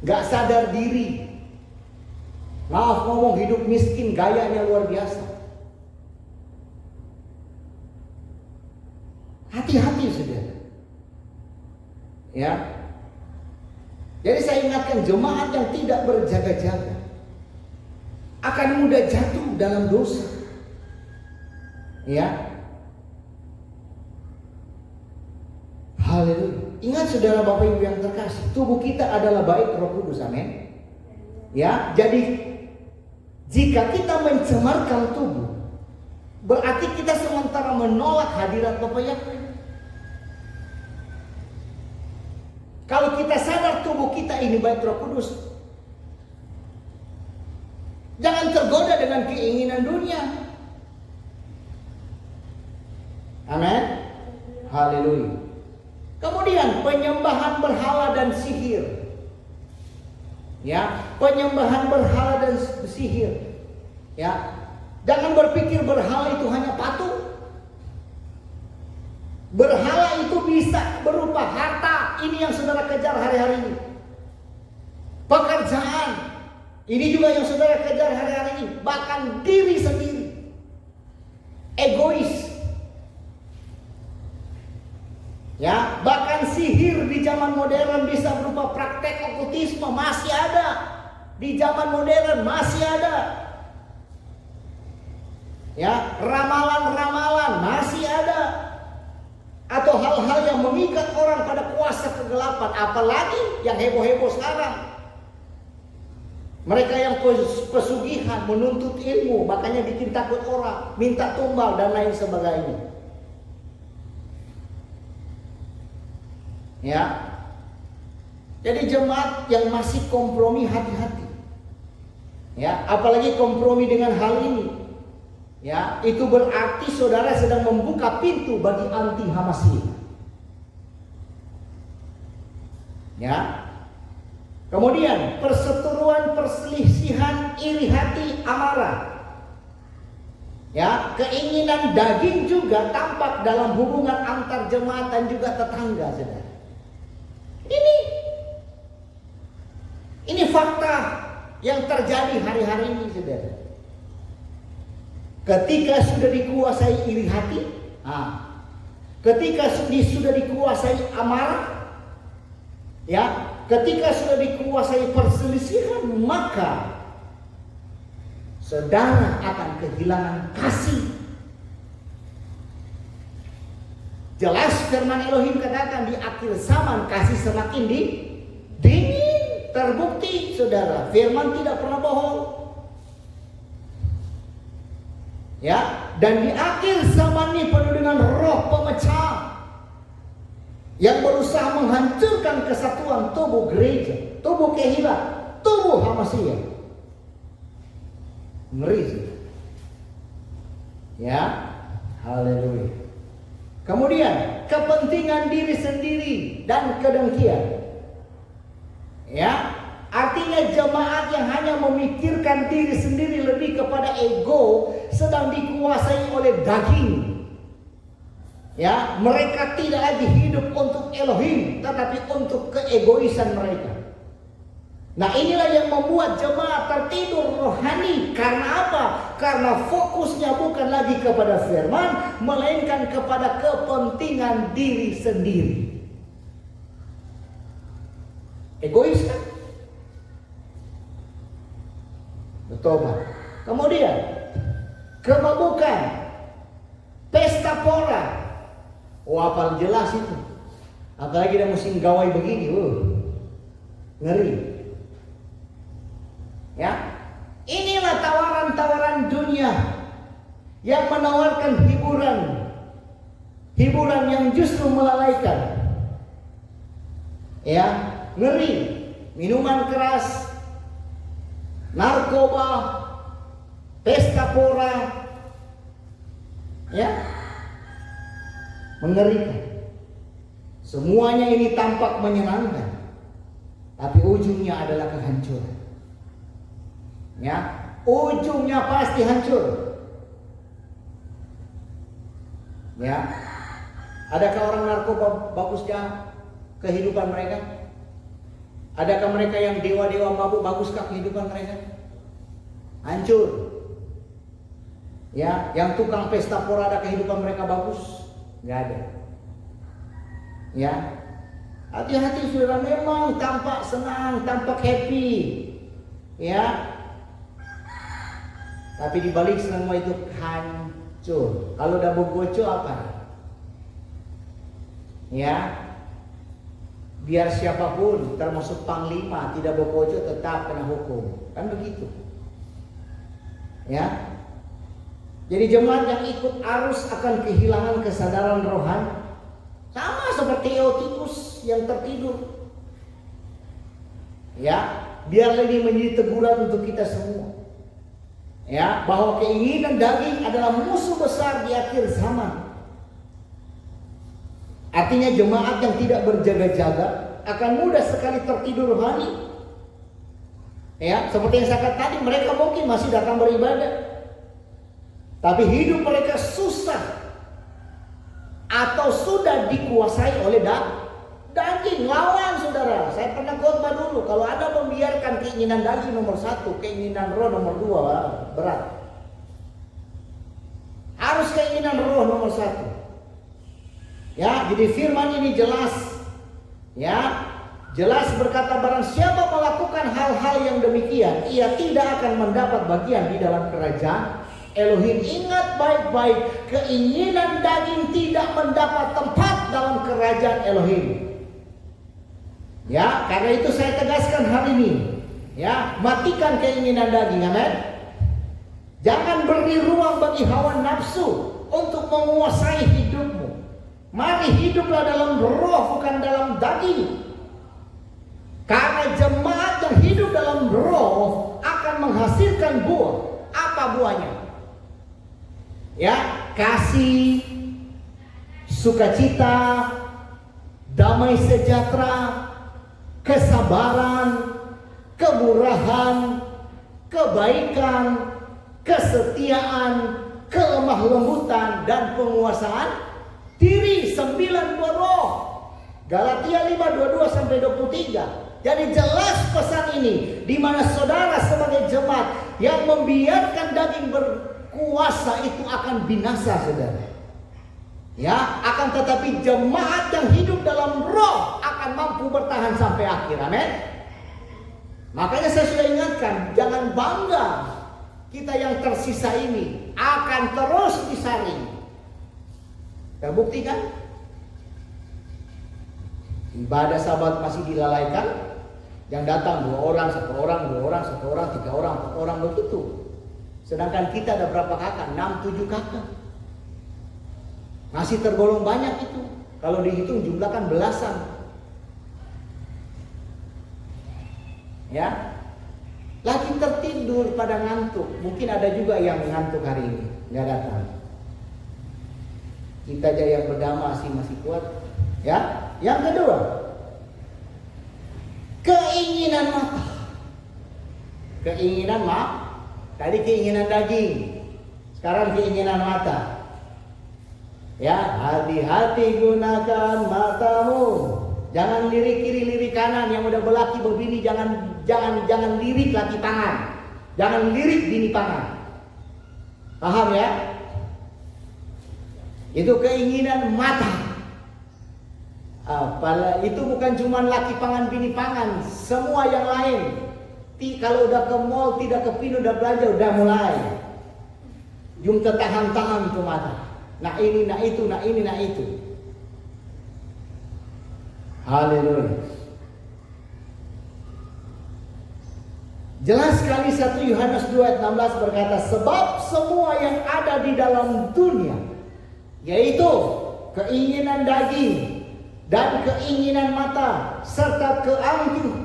Gak sadar diri. Maaf ngomong, hidup miskin gayanya luar biasa. Hati-hati, saudara. Ya. Jadi saya ingatkan, jemaat yang tidak berjaga-jaga akan mudah jatuh dalam dosa. Ya. Haleluya. Ingat, saudara, Bapak Ibu yang terkasih, tubuh kita adalah bait Roh Kudus. Amin. Ya, jadi jika kita mencemarkan tubuh, berarti kita sementara menolak hadirat Bapa Yahweh. Kalau kita sadar tubuh kita ini bait Roh Kudus, jangan tergoda dengan keinginan dunia. Amin. Haleluya. Kemudian penyembahan berhala dan sihir. Ya, penyembahan berhala dan sihir. Ya, jangan berpikir berhala itu hanya patung. Berhala itu bisa berupa harta. Ini yang saudara kejar hari-hari ini. Pekerjaan. Ini juga yang saudara kejar hari-hari ini. Bahkan diri sendiri. Egois. Ya, bahkan sihir di zaman modern bisa berupa praktek okultisme, masih ada. Di zaman modern masih ada. Ya, ramalan-ramalan masih ada. Atau hal-hal yang mengikat orang pada kuasa kegelapan, apalagi yang heboh-heboh sekarang. Mereka yang pesugihan, menuntut ilmu, makanya bikin takut orang, minta tumbal dan lain sebagainya. Ya. Jadi jemaat yang masih kompromi, hati-hati. Ya, apalagi kompromi dengan hal ini. Ya, itu berarti saudara sedang membuka pintu bagi anti Hamasi. Ya. Kemudian perseteruan, perselisihan, iri hati, amarah. Ya, keinginan daging juga tampak dalam hubungan antar jemaat dan juga tetangga, saudara. Ini fakta yang terjadi hari-hari ini, saudara. Ketika sudah dikuasai iri hati, ketika sudah dikuasai amarah, ya, ketika sudah dikuasai perselisihan, maka saudara akan kehilangan kasih. Jelas firman Elohim katakan di akhir zaman kasih semakin dingin. Terbukti, saudara, firman tidak pernah bohong. Ya, dan di akhir zaman ini penuh dengan roh pemecah yang berusaha menghancurkan kesatuan tubuh gereja, tubuh kehilat, tubuh Hamasiyah. Ngeri. Ya, haleluya. Kemudian kepentingan diri sendiri dan kedengkian. Ya, artinya jemaat yang hanya memikirkan diri sendiri lebih kepada ego sedang dikuasai oleh daging. Ya, mereka tidak lagi hidup untuk Elohim, tetapi untuk keegoisan mereka. Nah inilah yang membuat jemaat tertidur rohani. Karena apa? Karena fokusnya bukan lagi kepada firman, melainkan kepada kepentingan diri sendiri. Egois kan? Bertobat. Kemudian kemabukan, pesta pora. Paling jelas itu. Apalagi ada musim gawai begini, ngeri. Ya, inilah tawaran-tawaran dunia yang menawarkan hiburan yang justru melalaikan. Ya, ngeri, minuman keras, narkoba, pesta pora, ya, mengerikan. Semuanya ini tampak menyenangkan, tapi ujungnya adalah kehancuran. Ya, ujungnya pasti hancur. Ya, adakah orang narkoba bagusnya kehidupan mereka? Adakah mereka yang dewa-dewa mabuk baguskah kehidupan mereka? Hancur. Ya, yang tukang pesta pora ada kehidupan mereka bagus? Nggak ada. Ya, hati-hati saudara, memang tampak senang, tampak happy. Ya, tapi di balik semua itu hancur. Kalau udah bogoco apa? Ya, biar siapapun, termasuk panglima, tidak bogoco tetap kena hukum. Kan begitu. Ya. Jadi jemaat yang ikut arus akan kehilangan kesadaran rohani. Sama seperti Eutikus yang tertidur. Ya, biarlah ini menjadi teguran untuk kita semua. Ya, bahwa keinginan daging adalah musuh besar di akhir zaman. Artinya jemaat yang tidak berjaga-jaga akan mudah sekali tertidur rohani. Ya, seperti yang saya katakan tadi, mereka mungkin masih datang beribadah, tapi hidup mereka susah atau sudah dikuasai oleh daging. Lawan saudara. Saya pernah khotbah dulu, kalau Anda membiarkan keinginan daging nomor 1, keinginan roh nomor 2, berat. Harus keinginan roh nomor 1. Ya, jadi firman ini jelas. Ya, jelas berkata, barang siapa melakukan hal-hal yang demikian, ia tidak akan mendapat bagian di dalam kerajaan Elohim. Ingat baik-baik, keinginan daging tidak mendapat tempat dalam kerajaan Elohim. Ya, karena itu saya tegaskan hari ini, ya, matikan keinginan daging, amin. Jangan beri ruang bagi hawa nafsu untuk menguasai hidupmu. Mari hiduplah dalam roh, bukan dalam daging. Karena jemaat yang hidup dalam roh akan menghasilkan buah. Apa buahnya? Ya, kasih, sukacita, damai sejahtera, kesabaran, kemurahan, kebaikan, kesetiaan, kelemah lembutan, dan penguasaan diri. 9 buah roh. Galatia 5:22-23. Jadi jelas pesan ini, di mana saudara sebagai jemaat yang membiarkan daging berkuasa itu akan binasa, saudara. Ya, akan tetapi jemaat yang hidup dalam roh akan mampu bertahan sampai akhir. Amin. Makanya saya sudah ingatkan, jangan bangga. Kita yang tersisa ini akan terus disaring. Terbukti kan? Ibadah Sabat masih dilalaikan. Yang datang 2 orang, 1 orang, 2 orang, 1 orang, 3 orang, 4 orang, begitu. Sedangkan kita ada berapa kakak? 6-7 kakak. Masih tergolong banyak itu. Kalau dihitung jumlah kan belasan. Ya, lagi tertidur pada ngantuk. Mungkin ada juga yang ngantuk hari ini, nggak datang. Kita aja yang berdama masih kuat. Ya, yang kedua, keinginan mata. Keinginan tadi keinginan daging, sekarang keinginan mata. Ya, hati-hati gunakan matamu. Jangan lirik kiri, lirik kanan. Yang udah berlaki berbini jangan lirik laki pangan. Jangan lirik bini pangan. Paham ya? Itu keinginan mata. Itu bukan cuma laki pangan, bini pangan, semua yang lain. Kalau udah ke mall, tidak ke pin, udah belanja, udah mulai. Jum tertahan-tahan itu mata. Nah ini, nah itu, nah ini, nah itu. Haleluya. Jelas sekali 1 Yohanes 2 ayat 16 berkata, sebab semua yang ada di dalam dunia, yaitu keinginan daging dan keinginan mata serta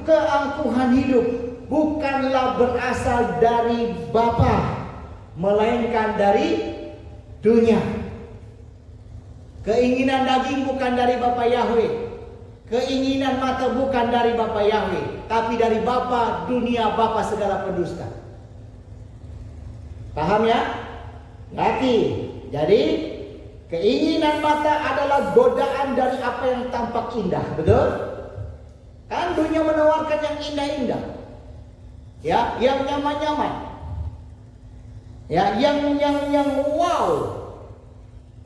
keangkuhan hidup, bukanlah berasal dari Bapa, melainkan dari dunia. Keinginan daging bukan dari Bapa Yahweh, keinginan mata bukan dari Bapa Yahweh, tapi dari Bapa dunia, Bapa segala pendusta. Paham ya? Ngerti? Jadi keinginan mata adalah godaan dari apa yang tampak indah, betul? Kan dunia menawarkan yang indah-indah, ya, yang nyaman-nyaman, ya, yang wow,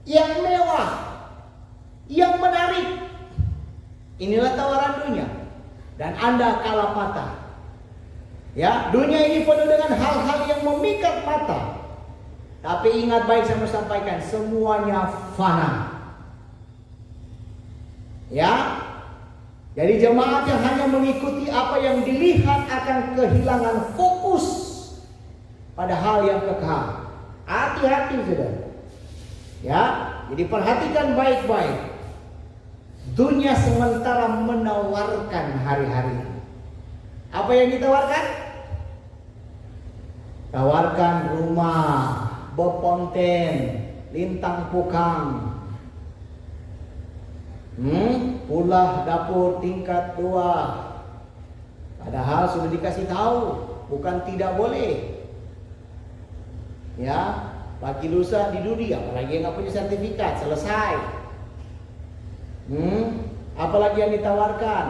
yang mewah, yang menarik. Inilah tawaran dunia, dan Anda kalah mata. Ya, dunia ini penuh dengan hal-hal yang memikat mata. Tapi ingat baik, saya mau sampaikan, semuanya fana. Ya, jadi jemaat yang hanya mengikuti apa yang dilihat akan kehilangan fokus pada hal yang kekal. Hati-hati saudara. Ya, jadi perhatikan baik-baik. Dunia sementara menawarkan hari-hari ini. Apa yang ditawarkan? Tawarkan rumah, beponten, lintang pukang, pulah dapur tingkat 2. Padahal sudah dikasih tahu, bukan tidak boleh. Ya, pagi lusa di dunia, apalagi yang nggak punya sertifikat, selesai. Apalagi yang ditawarkan?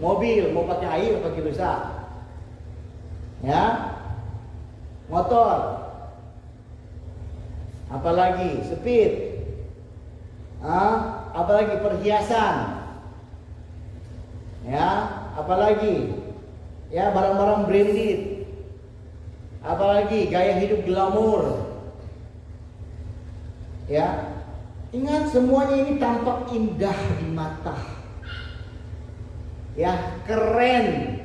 Mobil, mau pakai air pagi lusa. Ya, motor. Apalagi speed. Apalagi perhiasan. Ya, apalagi ya barang-barang branded. Apalagi gaya hidup glamour. Ya, ingat semuanya ini tampak indah di mata. Ya, keren.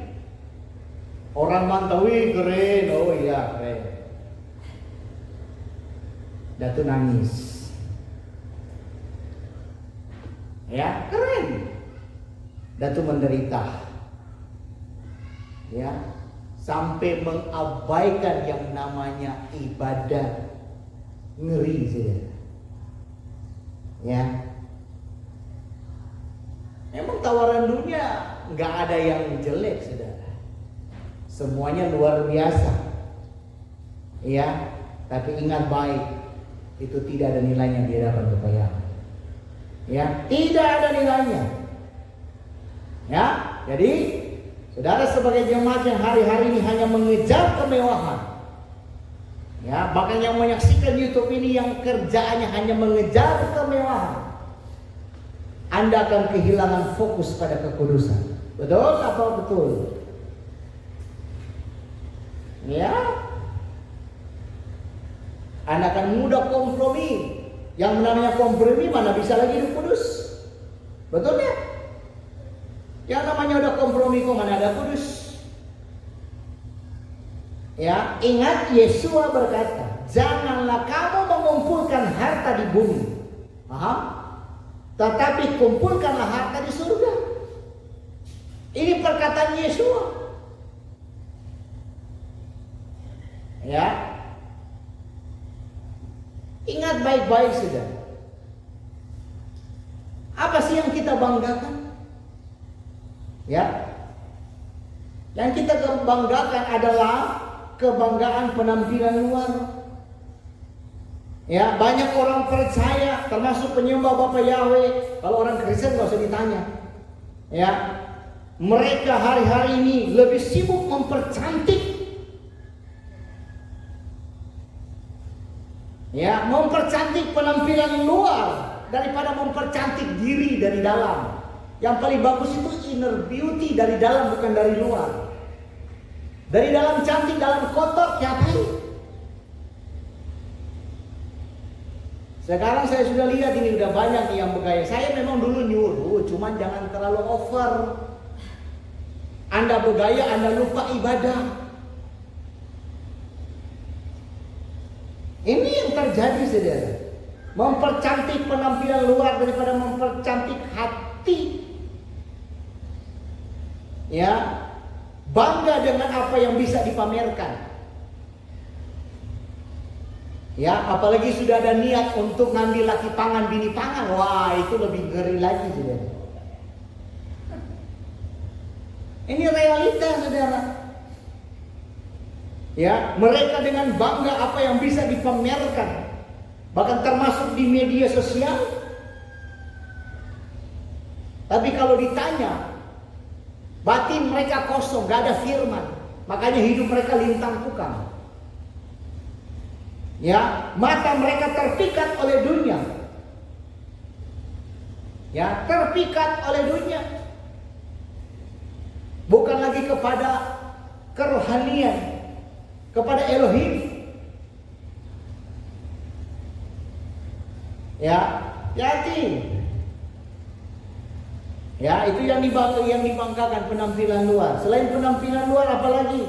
Orang mantawi keren. Oh iya, keren. Datu nangis. Ya, keren. Datu menderita. Ya, sampai mengabaikan yang namanya ibadah. Ngeri saudara. Ya, emang tawaran dunia nggak ada yang jelek saudara. Semuanya luar biasa. Ya, tapi ingat baik, itu tidak ada nilainya di hadapan Bapa Yahweh. Ya, tidak ada nilainya. Ya, jadi saudara sebagai jemaat yang hari-hari ini hanya mengejar kemewahan. Ya, bahkan yang menyaksikan YouTube ini yang kerjaannya hanya mengejar kemewahan, Anda akan kehilangan fokus pada kekudusan. Betul apa betul? Ya, Anda akan mudah kompromi. Yang namanya kompromi mana bisa lagi hidup kudus? Betul ya? Yang namanya udah kompromi kok mana ada kudus? Ya, ingat Yesua berkata, janganlah kamu mengumpulkan harta di bumi. Paham? Tetapi kumpulkanlah harta di surga. Ini perkataan Yesua. Ya. Ingat baik-baik saudara. Apa sih yang kita banggakan? Ya. Yang kita banggakan adalah kebanggaan penampilan luar. Ya, banyak orang percaya, termasuk penyembah Bapa Yahweh. Kalau orang Kristen nggak usah ditanya. Ya, mereka hari-hari ini lebih sibuk mempercantik. Ya, mempercantik penampilan luar daripada mempercantik diri dari dalam. Yang paling bagus itu inner beauty dari dalam, bukan dari luar. Dari dalam cantik, dalam kotor, ngapain? Sekarang saya sudah lihat ini udah banyak yang bergaya. Saya memang dulu nyuruh, cuman jangan terlalu over. Anda bergaya, Anda lupa ibadah. Ini yang terjadi, saudara. Mempercantik penampilan luar daripada mempercantik hati. Ya, bangga dengan apa yang bisa dipamerkan. Ya, apalagi sudah ada niat untuk ngambil laki pangan, bini pangan. Wah, itu lebih ngeri lagi, saudara. Ini realita, saudara. Ya, mereka dengan bangga apa yang bisa dipamerkan. Bahkan termasuk di media sosial. Tapi kalau ditanya, batin mereka kosong, gak ada firman. Makanya hidup mereka lintang kukang. Ya, mata mereka terpikat oleh dunia. Ya, terpikat oleh dunia. Bukan lagi kepada kerohanian, kepada Elohim. Ya, hati. Ya, itu yang dibanggakan penampilan luar. Selain penampilan luar, apalagi?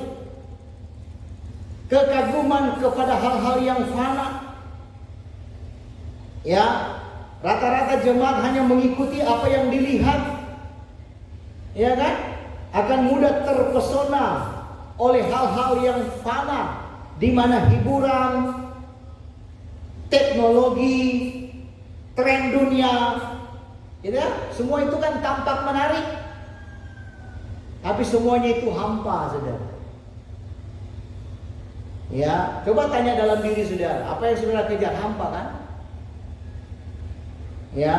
Kekaguman kepada hal-hal yang fana. Ya, rata-rata jemaat hanya mengikuti apa yang dilihat. Ya kan? Akan mudah terpesona oleh hal-hal yang fana, di mana hiburan, teknologi, tren dunia, gitu ya? Semua itu kan tampak menarik. Tapi semuanya itu hampa, saudara. Ya, coba tanya dalam diri saudara, apa yang saudara kejar? Hampa kan? Ya,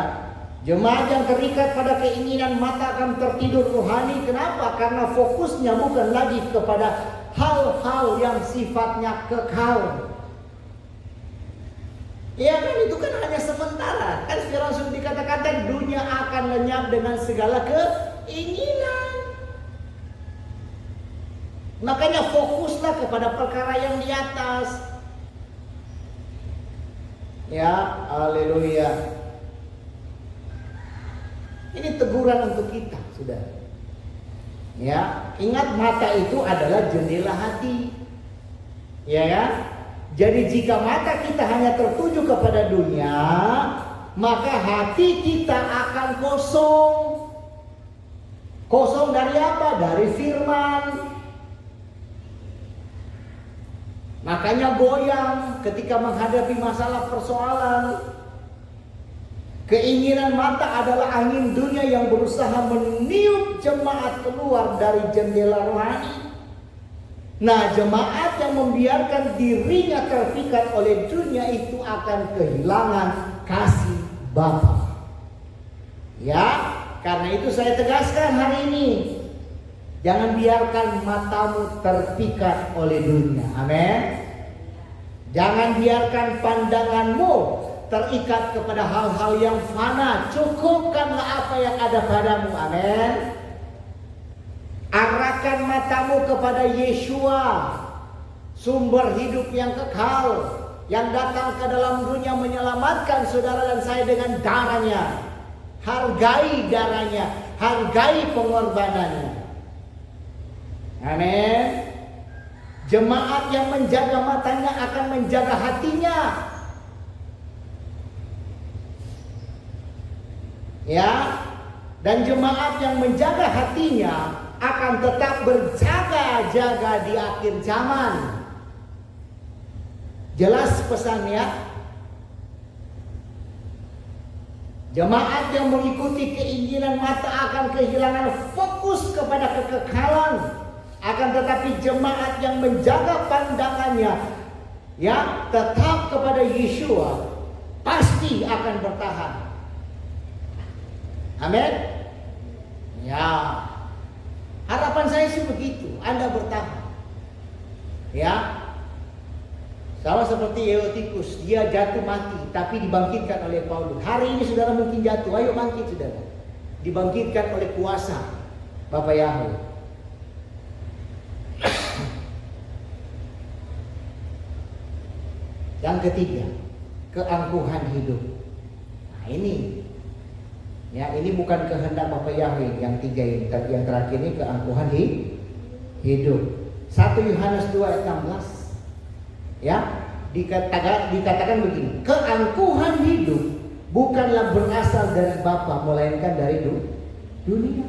jemaat yang terikat pada keinginan mata akan tertidur rohani. Kenapa? Karena fokusnya bukan lagi kepada hal-hal yang sifatnya kekal. Ya kan, itu kan hanya sementara. Kan langsung dikatakan dunia akan lenyap dengan segala keinginan. Makanya fokuslah kepada perkara yang di atas. Ya, haleluya. Ini teguran untuk kita, saudara. Ya, ingat mata itu adalah jendela hati. Ya kan? Jadi jika mata kita hanya tertuju kepada dunia, maka hati kita akan kosong. Kosong dari apa? Dari firman. Makanya goyang ketika menghadapi masalah persoalan. Keinginan mata adalah angin dunia yang berusaha meniup jemaat keluar dari jendela rohani. Nah, jemaat yang membiarkan dirinya terpikat oleh dunia itu akan kehilangan kasih Bapa. Ya, karena itu saya tegaskan hari ini, jangan biarkan matamu terpikat oleh dunia. Amin. Jangan biarkan pandanganmu terikat kepada hal-hal yang fana. Cukupkanlah apa yang ada padamu. Amin. Arahkan matamu kepada Yeshua, sumber hidup yang kekal, yang datang ke dalam dunia menyelamatkan saudara dan saya dengan darahnya. Hargai darahnya, hargai pengorbanannya. Amin. Jemaat yang menjaga matanya akan menjaga hatinya. Ya, dan jemaat yang menjaga hatinya akan tetap berjaga-jaga di akhir zaman. Jelas pesannya? Jemaat yang mengikuti keinginan mata akan kehilangan fokus kepada kekekalan. Akan tetapi jemaat yang menjaga pandangannya, ya, tetap kepada Yeshua, pasti akan bertahan. Amin. Ya, harapan saya sih begitu, Anda bertahan. Ya, sama seperti Eutikus, dia jatuh mati tapi dibangkitkan oleh Paulus. Hari ini saudara mungkin jatuh, ayo bangkit saudara. Dibangkitkan oleh kuasa Bapa Yahweh. Yang ketiga, keangkuhan hidup. Nah ini, ya ini bukan kehendak Bapa Yahweh. Yang tiga ini, yang terakhir ini keangkuhan hidup. 1 Yohanes 2 ayat 16. Ya, dikatakan begini, keangkuhan hidup bukanlah berasal dari Bapa, melainkan dari dunia.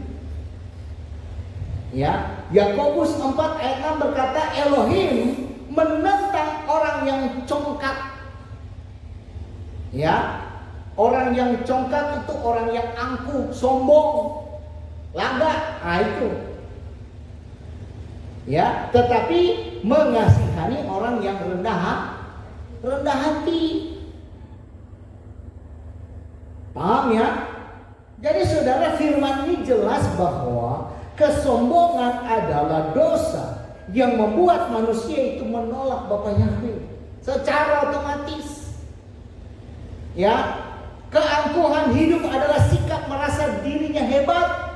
Ya, Yakobus 4 ayat 6 berkata, Elohim menentang orang yang congkak. Ya, orang yang congkak itu orang yang angkuh, sombong, lagak. Nah itu. Ya, tetapi mengasihani orang yang rendah hati. Paham ya? Jadi saudara, firman ini jelas bahwa kesombongan adalah dosa yang membuat manusia itu menolak Bapa Yahweh secara otomatis. Ya, keangkuhan hidup adalah sikap merasa dirinya hebat.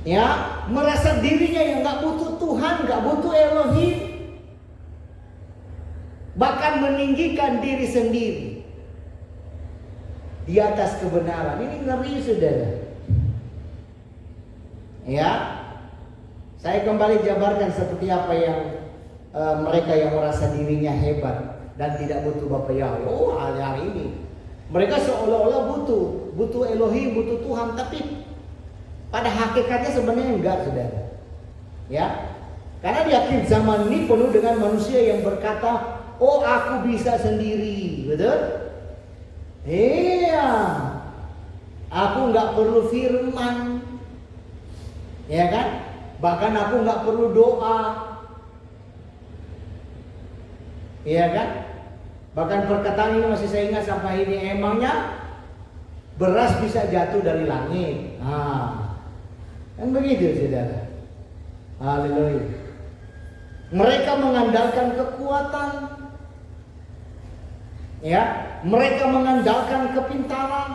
Ya, merasa dirinya yang gak butuh Tuhan, gak butuh Elohim, bahkan meninggikan diri sendiri di atas kebenaran. Ini ngeri saudara. Ya, saya kembali jabarkan seperti apa yang mereka yang merasa dirinya hebat dan tidak butuh Bapa Yahweh. Oh, hari ini mereka seolah-olah butuh Elohim, butuh Tuhan, tapi pada hakikatnya sebenarnya enggak saudara. Ya, karena di akhir zaman ini penuh dengan manusia yang berkata, oh aku bisa sendiri, betul? Iya, aku nggak perlu firman, ya kan? Bahkan aku nggak perlu doa, ya kan? Bahkan perkataan ini masih saya ingat sampai ini, emangnya beras bisa jatuh dari langit? Kan begitu saudara. Haleluya. Mereka mengandalkan kekuatan, ya, mereka mengandalkan kepintaran,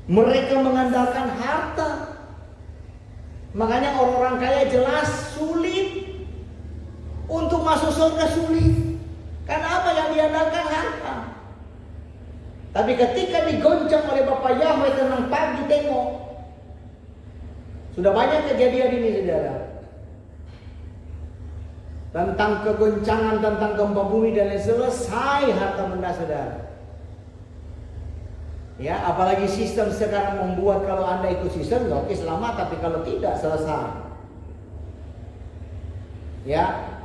mereka mengandalkan harta. Makanya orang-orang kaya jelas sulit untuk masuk surga, sulit. Karena apa? Yang diandalkan harta. Tapi ketika digoncang oleh Bapa Yahweh, tenang pagi tengok. Sudah banyak kejadian ini saudara, tentang kegoncangan, tentang gempa bumi dan lain, selesai harta benda saudara. Ya, apalagi sistem sekarang membuat kalau Anda ikut sistem, oke selamat, tapi kalau tidak selesai. Ya,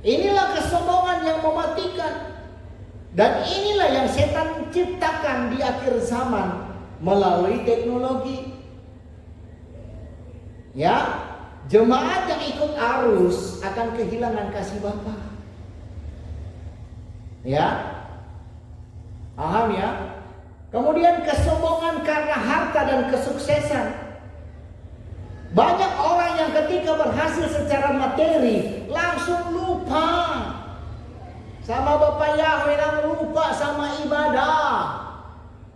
inilah kesombongan yang mematikan, dan inilah yang setan ciptakan di akhir zaman melalui teknologi. Ya, jemaat yang ikut arus akan kehilangan kasih Bapa. Ya, paham ya? Kemudian kesombongan karena harta dan kesuksesan. Banyak orang yang ketika berhasil secara materi langsung lupa sama Bapa Yahweh, dan lupa sama ibadah.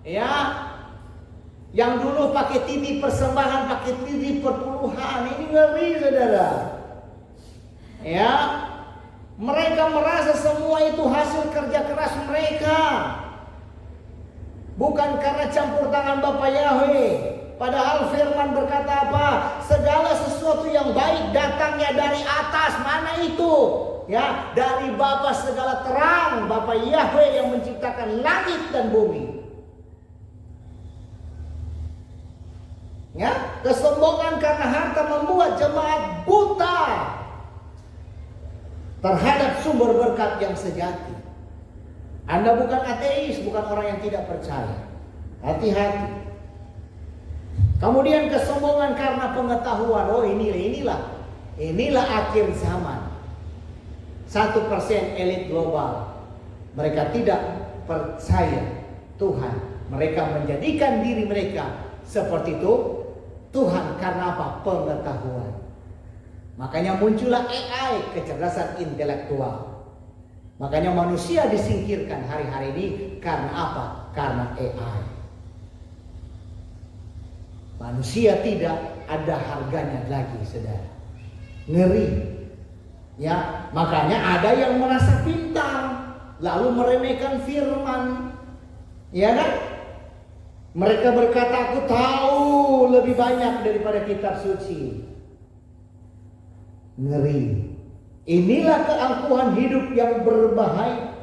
Ya, yang dulu pakai TV persembahan, pakai TV perpuluhan, ini ngeri saudara. Ya, mereka merasa semua itu hasil kerja keras mereka, bukan karena campur tangan Bapa Yahweh. Padahal firman berkata apa? Segala sesuatu yang baik datangnya dari atas. Mana itu? Ya, dari Bapa segala terang, Bapa Yahweh yang menciptakan langit dan bumi. Ya, kesombongan karena harta membuat jemaat buta terhadap sumber berkat yang sejati. Anda bukan ateis, bukan orang yang tidak percaya. Hati-hati. Kemudian kesombongan karena pengetahuan. Oh inilah akhir zaman. 1% elit global. Mereka tidak percaya Tuhan. Mereka menjadikan diri mereka seperti itu Tuhan. Karena apa? Pengetahuan. Makanya muncullah AI, kecerdasan intelektual. Makanya manusia disingkirkan hari-hari ini karena apa? Karena AI. Manusia tidak ada harganya lagi, saudara. Ngeri. Ya, makanya ada yang merasa pintar lalu meremehkan firman. Ya kan? Mereka berkata, aku tahu lebih banyak daripada kitab suci. Ngeri. Inilah keangkuhan hidup yang berbahaya.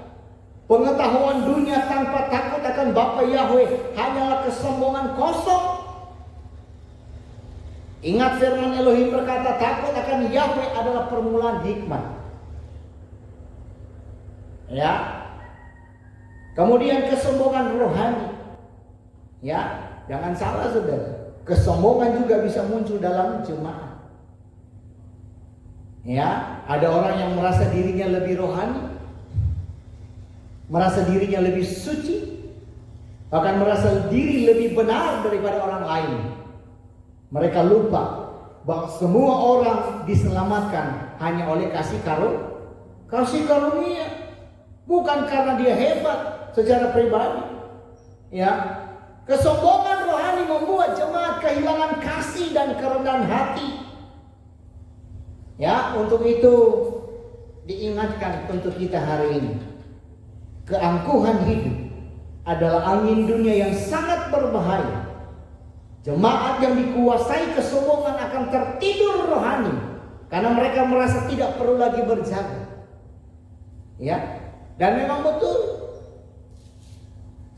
Pengetahuan dunia tanpa takut akan Bapa Yahweh hanyalah kesombongan kosong. Ingat firman Elohim berkata, takut akan Yahweh adalah permulaan hikmat. Ya. Kemudian kesombongan rohani. Ya, jangan salah saudara. Kesombongan juga bisa muncul dalam jemaat. Ya, ada orang yang merasa dirinya lebih rohani, merasa dirinya lebih suci, bahkan merasa diri lebih benar daripada orang lain. Mereka lupa bahwa semua orang diselamatkan hanya oleh kasih karunia, bukan karena dia hebat secara pribadi. Ya, kesombongan rohani membuat jemaat kehilangan kasih dan kerendahan hati. Ya, untuk itu diingatkan untuk kita hari ini, keangkuhan hidup adalah angin dunia yang sangat berbahaya. Jemaat yang dikuasai kesombongan akan tertidur rohani karena mereka merasa tidak perlu lagi berjaga. Ya, dan memang betul.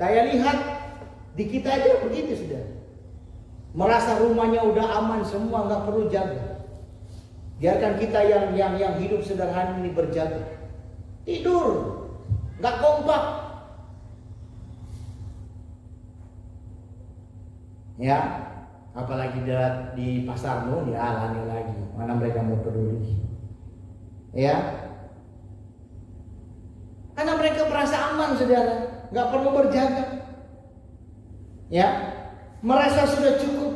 Saya lihat di kita aja begitu sudah. Merasa rumahnya udah aman semua, nggak perlu jaga. Biarkan kita yang hidup sederhana ini berjaga. Tidur, nggak kompak. Ya, apalagi di pasar dialani lagi. Mana mereka mau peduli? Ya, karena mereka merasa aman, saudara, nggak perlu berjaga. Ya, merasa sudah cukup.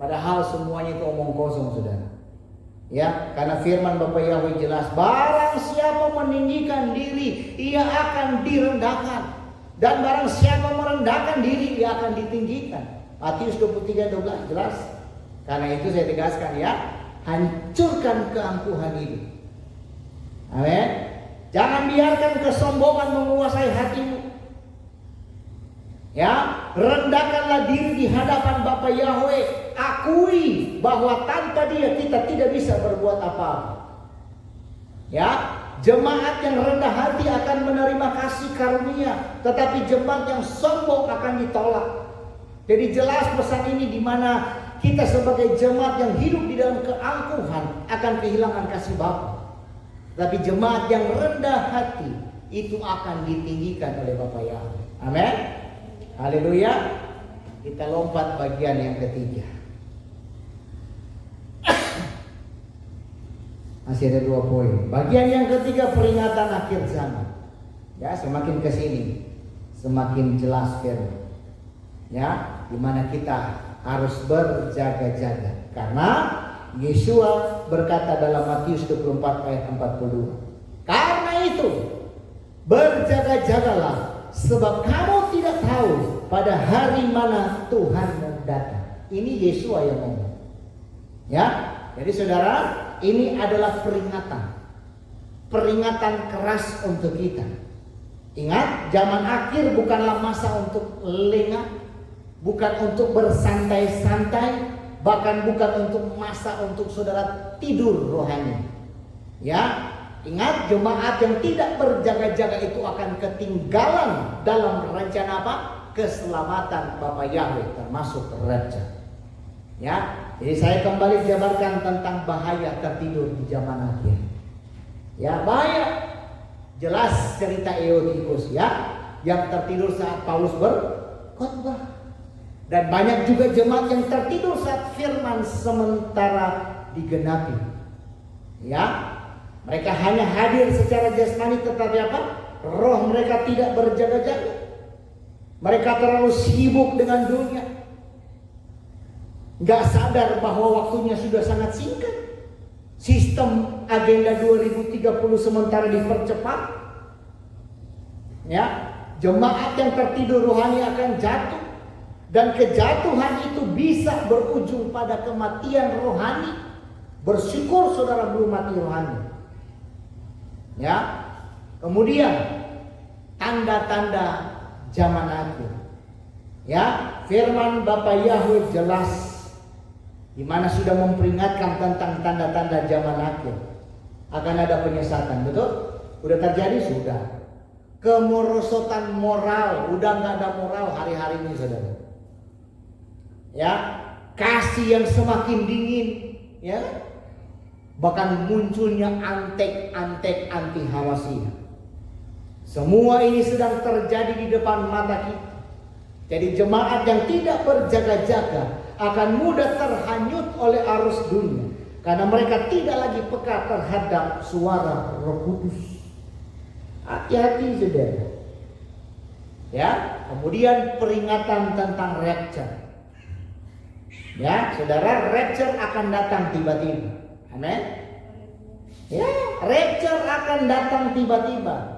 Padahal semuanya itu omong kosong, saudara. Ya, karena firman Bapa Yahweh jelas, barang siapa meninggikan diri, ia akan direndahkan. Dan barang siapa merendahkan diri, dia akan ditinggikan. Matius 23:12 jelas. Karena itu saya tegaskan ya, hancurkan keangkuhan hidup. Amin. Jangan biarkan kesombongan menguasai hatimu. Ya, rendahkanlah diri di hadapan Bapa Yahweh. Akui bahwa tanpa Dia kita tidak bisa berbuat apa-apa. Ya, jemaat yang rendah hati akan menerima kasih karunia, tetapi jemaat yang sombong akan ditolak. Jadi jelas pesan ini di mana kita sebagai jemaat yang hidup di dalam keangkuhan akan kehilangan kasih Bapa. Tapi jemaat yang rendah hati itu akan ditinggikan oleh Bapa Yahweh. Amin. Haleluya. Kita lompat bagian yang ketiga. Masih ada 2 poin. Bagian yang ketiga, peringatan akhir zaman. Ya, semakin ke sini semakin jelas firman. Ya, di mana kita harus berjaga-jaga. Karena Yesua berkata dalam Matius 24 ayat 42. Karena itu, berjaga-jagalah, sebab kamu tidak tahu pada hari mana Tuhan datang. Ini Yesua yang ngomong. Ya, jadi saudara, ini adalah peringatan keras untuk kita. Ingat, zaman akhir bukanlah masa untuk lengah, bukan untuk bersantai-santai, bahkan bukan untuk masa untuk saudara tidur rohani. Ya, ingat, jemaat yang tidak berjaga-jaga itu akan ketinggalan dalam rencana apa? Keselamatan Bapa Yahweh, termasuk raja. Ya, jadi saya kembali jabarkan tentang bahaya tertidur di zaman akhir. Ya, bahaya. Jelas cerita Eutikus ya, yang tertidur saat Paulus berkhotbah. Dan banyak juga jemaat yang tertidur saat firman sementara digenapi. Ya, Mereka hanya hadir secara jasmani, tetapi apa? Roh mereka tidak berjaga-jaga. Mereka terlalu sibuk dengan dunia, gak sadar bahwa waktunya sudah sangat singkat. Sistem agenda 2030 sementara dipercepat. Ya, jemaat yang tertidur rohani akan jatuh. Dan kejatuhan itu bisa berujung pada kematian rohani. Bersyukur saudara belum mati rohani. Ya. Kemudian tanda-tanda zaman akhir. Ya, firman Bapak Yahweh jelas di mana sudah memperingatkan tentang tanda-tanda zaman akhir. Akan ada penyesatan, betul? Udah terjadi sudah. Kemerosotan moral, udah nggak ada moral hari-hari ini saudara. Ya, kasih yang semakin dingin, ya, bahkan munculnya antek-antek anti hawasiah. Semua ini sedang terjadi di depan mata kita. Jadi jemaat yang tidak berjaga-jaga akan mudah terhanyut oleh arus dunia, karena mereka tidak lagi peka terhadap suara Roh Kudus. Hati-hati saudara. Ya, kemudian peringatan tentang rapture. Ya, saudara, rapture akan datang tiba-tiba. Amin. Ya, rapture akan datang tiba-tiba.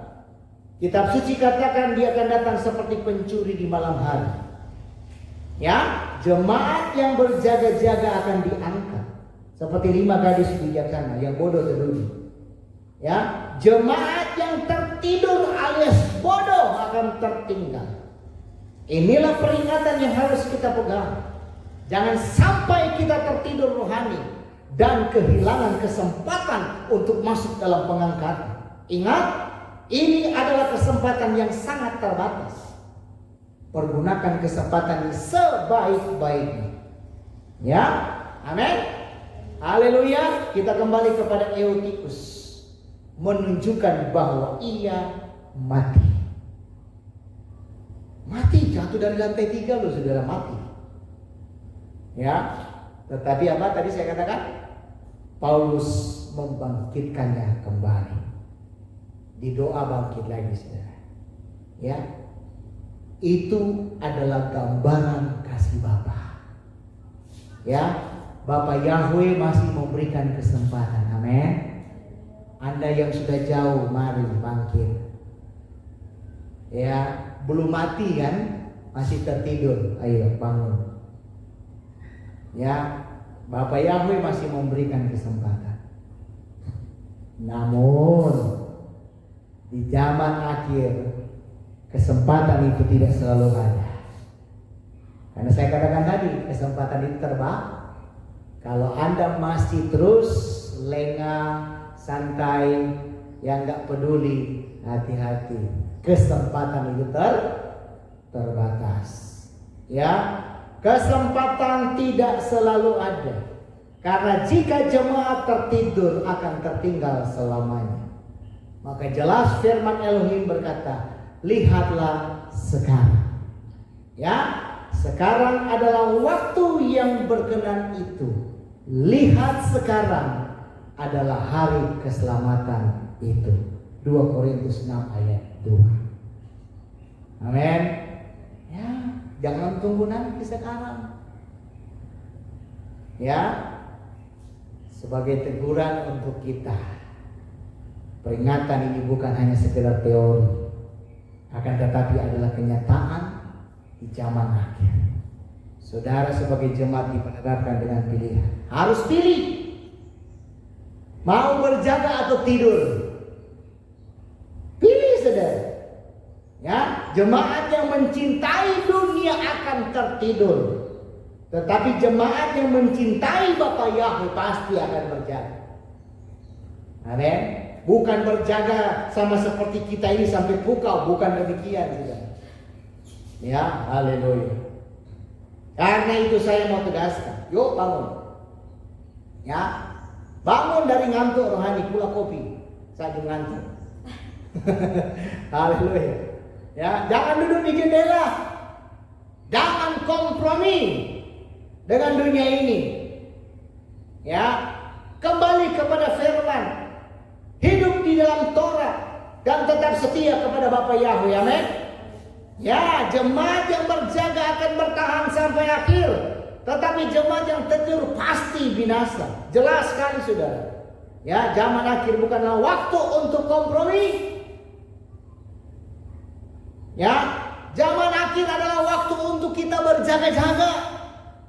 Kitab suci katakan dia akan datang seperti pencuri di malam hari. Ya, jemaat yang berjaga-jaga akan diangkat seperti 5 gadis bijaksana yang bodoh tertidur. Ya, jemaat yang tertidur alias bodoh akan tertinggal. Inilah peringatan yang harus kita pegang. Jangan sampai kita tertidur rohani dan kehilangan kesempatan untuk masuk dalam pengangkatan. Ingat, ini adalah kesempatan yang sangat terbatas. Pergunakan kesempatan ini sebaik-baiknya. Ya, amin. Haleluya. Kita kembali kepada Eutikus, menunjukkan bahwa ia mati. Mati, jatuh dari lantai 3 loh saudara, mati. Ya, tetapi apa tadi saya katakan? Paulus membangkitkannya kembali. Di doa bangkit lagi saudara. Ya, itu adalah gambaran kasih Bapa. Ya, Bapa Yahweh masih memberikan kesempatan. Amin. Anda yang sudah jauh, mari bangkit. Ya, belum mati kan? Masih tertidur. Ayo bangun. Ya, Bapak Yahweh masih memberikan kesempatan. Namun di zaman akhir kesempatan itu tidak selalu ada. Karena saya katakan tadi, kesempatan itu terbang. Kalau Anda masih terus lengah, santai, yang gak peduli, hati-hati. Kesempatan itu terbatas. Ya, kesempatan tidak selalu ada. Karena jika jemaat tertidur akan tertinggal selamanya. Maka jelas firman Elohim berkata, lihatlah sekarang. Ya, sekarang adalah waktu yang berkenan itu. Lihat sekarang adalah hari keselamatan itu. 2 Korintus 6 ayat 2. Amin. Ya, jangan tunggu nanti sekarang. Ya, sebagai teguran untuk kita. Peringatan ini bukan hanya sekedar teori, akan tetapi adalah kenyataan di zaman akhir. Saudara sebagai jemaat diperhadapkan dengan pilihan. Harus pilih. Mau berjaga atau tidur? Pilih saudara. Ya, jemaat yang mencintai dunia akan tertidur. Tetapi jemaat yang mencintai Bapa Yahweh pasti akan berjaga. Amin. Bukan berjaga sama seperti kita ini sampai pukau, bukan demikian saudara. Ya, haleluya. Karena itu saya mau tegaskan, yuk bangun. Ya, bangun dari ngantuk rohani, pula kopi. Saya ngantuk. Haleluya. Ya, jangan duduk di jendela. Jangan kompromi dengan dunia ini. Ya, kembali kepada firman. dan tetap setia kepada Bapa Yahweh. Amin. Ya, jemaat yang berjaga akan bertahan sampai akhir. Tetapi jemaat yang tertidur pasti binasa. Jelas sekali saudara. Ya, zaman akhir bukanlah waktu untuk kompromi. Ya, zaman akhir adalah waktu untuk kita berjaga-jaga.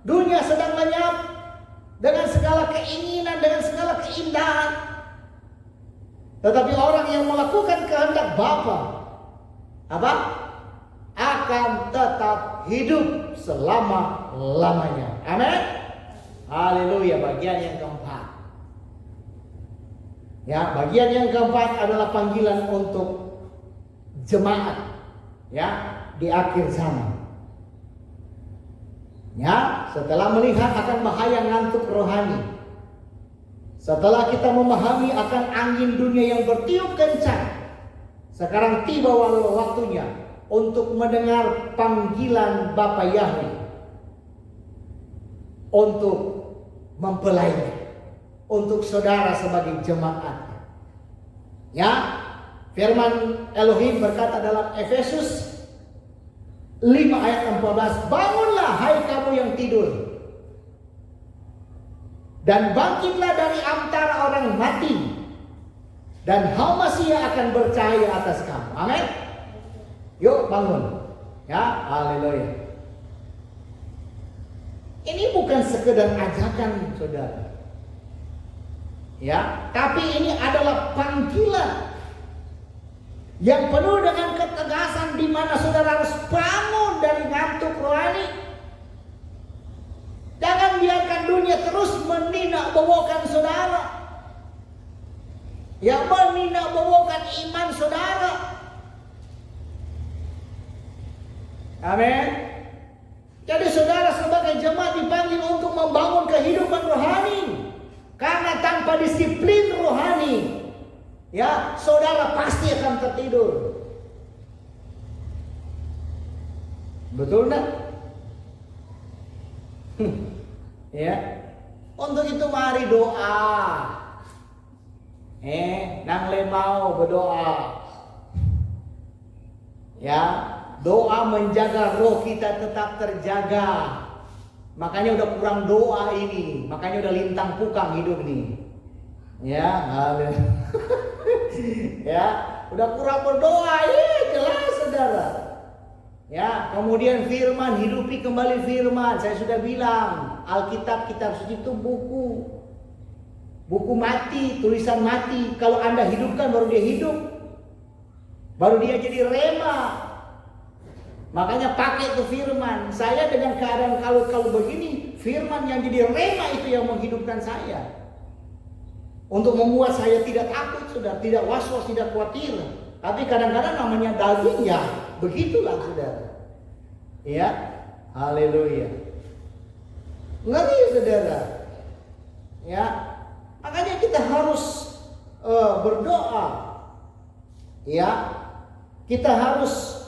Dunia sedang lenyap dengan segala keinginan, dengan segala keindahan. Tetapi orang yang melakukan kehendak Bapa apa? Akan tetap hidup selama-lamanya. Amin. Haleluya. Bagian yang keempat. Ya, bagian yang keempat adalah panggilan untuk jemaat. Ya, di akhir zaman. Ya, setelah melihat akan bahaya ngantuk rohani. Setelah kita memahami akan angin dunia yang bertiup kencang. Sekarang tiba waktunya untuk mendengar panggilan Bapa Yahweh untuk mempelainya, untuk saudara sebagai jemaat. Ya, firman Elohim berkata dalam Efesus 5 ayat 14, bangunlah hai kamu yang tidur, dan bangkitlah dari antara orang mati, dan Hau Masiah akan bercahaya atas kamu. Amin. Yuk bangun. Ya, haleluya. Ini bukan sekedar ajakan saudara. Ya, tapi ini adalah panggilan yang penuh dengan ketegasan di mana saudara harus bangun dari ngantuk rohani. Jangan biarkan dunia terus menindak-bawakan saudara. Ya, menindak-bawakan iman saudara. Amin. Jadi saudara sebagai jemaat dipanggil untuk membangun kehidupan rohani. Karena tanpa disiplin rohani, ya, saudara pasti akan tertidur. Betul enggak? Ya. Untuk itu mari doa. Nang lemau berdoa. Ya, doa menjaga roh kita tetap terjaga. Makanya udah kurang doa ini, makanya udah lintang pukang hidup nih. Ya, ya, udah kurang berdoa, jelas saudara. Ya, kemudian firman, hidupi kembali firman. Saya sudah bilang, Alkitab, kitab suci itu buku mati, tulisan mati. Kalau Anda hidupkan baru dia hidup, baru dia jadi rema. Makanya pakai itu firman. Saya dengan keadaan kalau begini, firman yang jadi rema itu yang menghidupkan saya. Untuk membuat saya tidak takut, sudah tidak was-was, tidak khawatir. Tapi kadang-kadang namanya daging, ya begitulah saudara. Ya, haleluya. Ngeri saudara. Ya, makanya kita harus berdoa. Ya, kita harus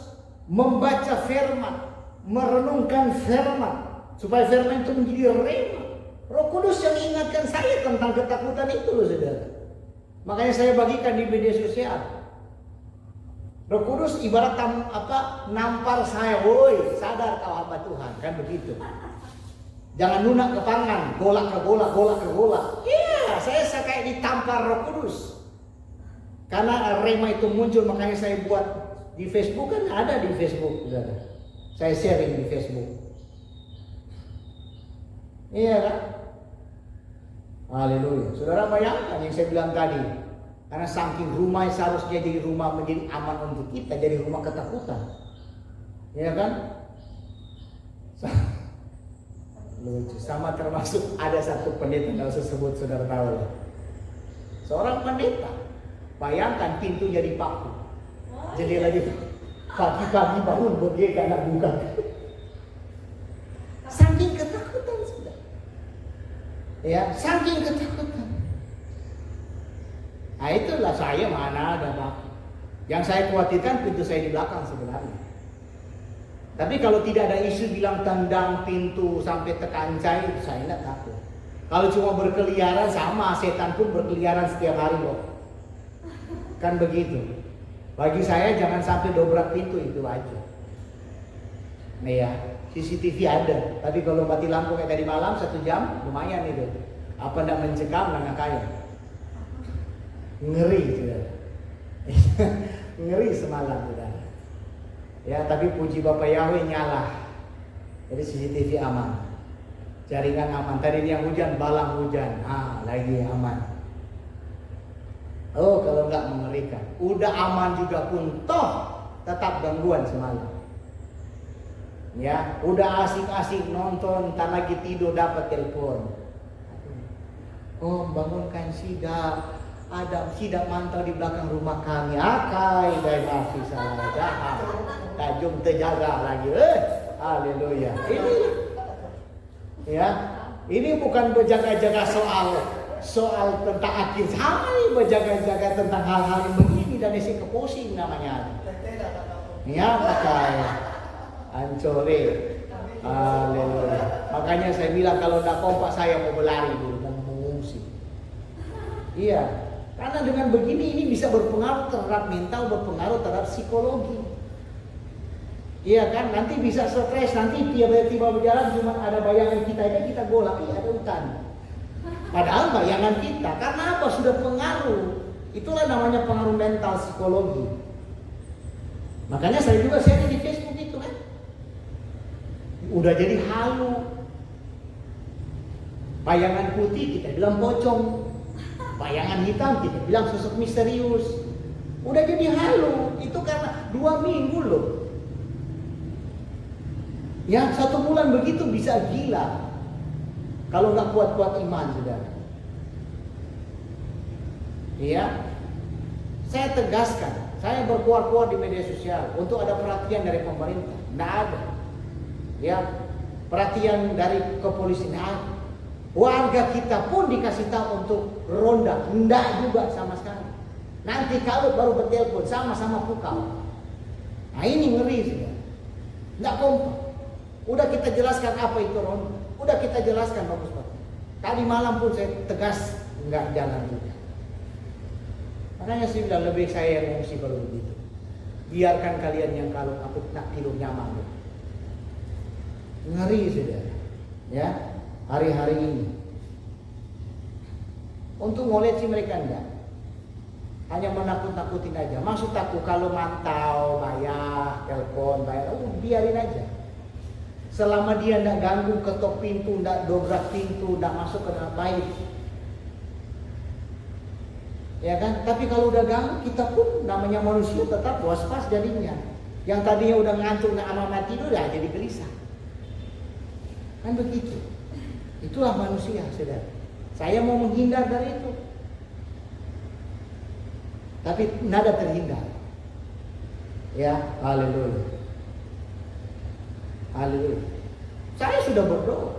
membaca firman, merenungkan firman, supaya firman itu menjadi rema. Roh Kudus yang ingatkan saya tentang ketakutan itu loh saudara. Makanya saya bagikan di media sosial. Roh Kudus ibarat nampar saya, woi sadar kau hamba Tuhan, kan begitu. Jangan lunak ke tangan, golak ke golak, golak ke golak. Iya, saya kayak ditampar Roh Kudus. Karena rema itu muncul, makanya saya buat di Facebook, kan ada di Facebook, saudara. Saya sharing di Facebook. Iya kan? Haleluya. Saudara bayangkan yang saya bilang tadi. Karena saking rumah seharusnya jadi rumah menjadi aman untuk kita, jadi rumah ketakutan. Iya kan? Lucu. Sama termasuk ada satu pendeta, nggak usah sebut, saudara tahu. Seorang pendeta, bayangkan pintu jadi paku. Jadi lagi pagi-pagi bangun bergega karena buka. Saking ketakutan sudah. Ya, saking ketakutan. Nah itulah saya mana ada paku. Yang saya khawatirkan pintu saya di belakang sebenarnya. Tapi kalau tidak ada isu bilang tendang pintu sampai tekancai, saya tidak takut. Kalau cuma berkeliaran, sama setan pun berkeliaran setiap hari loh. Kan begitu. Bagi saya jangan sampai dobrak pintu, itu aja. Nih ya, CCTV ada, tapi kalau mati lampu kayak tadi malam 1 jam lumayan itu. Apa ndak mencekam nggak kaya. Ngeri sudah. Ngeri semalam sudah. Ya, tapi puji Bapak Yahweh nyala. Jadi CCTV aman. Jaringan aman. Tadi yang hujan, balang hujan. Lagi aman. Oh, kalau nggak mengerikan. Udah aman juga pun toh tetap gangguan semalam. Ya, udah asik-asik nonton, tak lagi tidur dapat telepon. Oh, bangunkan sidak. Ada sidak mantau di belakang rumah kami. Akai dari mafi salah jahat. Tajum terjaga lagi. Haleluya. Ini ya, ini bukan berjaga-jaga soal tentang akhir hari, berjaga-jaga tentang hal-hal yang begini dan isi kepusing namanya. Ya, pakai ancore. Haleluya. Makanya saya bilang kalau tidak kompak saya mau berlari dulu, mau mengungsi. Iya, karena dengan begini ini bisa berpengaruh terhadap mental, berpengaruh terhadap psikologi. Iya kan, nanti bisa stres, nanti tiba-tiba berjalan cuma ada bayangan kita aja kita golak, ada hutan. Padahal bayangan kita, karena apa? Sudah pengaruh. Itulah namanya pengaruh mental psikologi. Makanya saya juga share di Facebook itu kan. Udah jadi halu. Bayangan putih kita bilang pocong. Bayangan hitam kita bilang sosok misterius. Udah jadi halu. Itu karena 2 minggu loh. Ya, 1 bulan begitu bisa gila. Kalau nggak kuat-kuat iman, saudara. Iya, saya tegaskan, saya berkuar-kuar di media sosial untuk ada perhatian dari pemerintah, nggak ada. Ya, perhatian dari kepolisian, nggak ada. Warga kita pun dikasih tahu untuk ronda, nggak juga sama sekali. Nanti kalau baru bertelepon sama-sama pukau. Nah ini ngeri saudara. Nggak kompak. Udah kita jelaskan apa itu ronda. Udah kita jelaskan bagus-bagus. Tadi malam pun saya tegas nggak jalan juga. Makanya saya bilang lebih saya yang mengungsi baru begitu. Biarkan kalian yang kalau aku nak tidur nyaman. Ngeri saudara. Ya, hari-hari ini. Untuk ngoleksi mereka enggak. Hanya menakut-nakutin aja. Maksud aku kalau mantau, bayar, telepon, bayar, biarin aja. Selama dia tidak ganggu, ketok pintu, tidak dobrak pintu, tidak masuk ke dalam bait. Ya kan? Tapi kalau udah ganggu, kita pun namanya manusia tetap was-was jadinya. Yang tadinya udah ngantuk, nak amat tidur, ya jadi gelisah. Kan begitu. Itulah manusia, saudara. Saya mau menghindar dari itu. Tapi nada terhindar. Ya, haleluya. Haleluya. Saya sudah berdoa.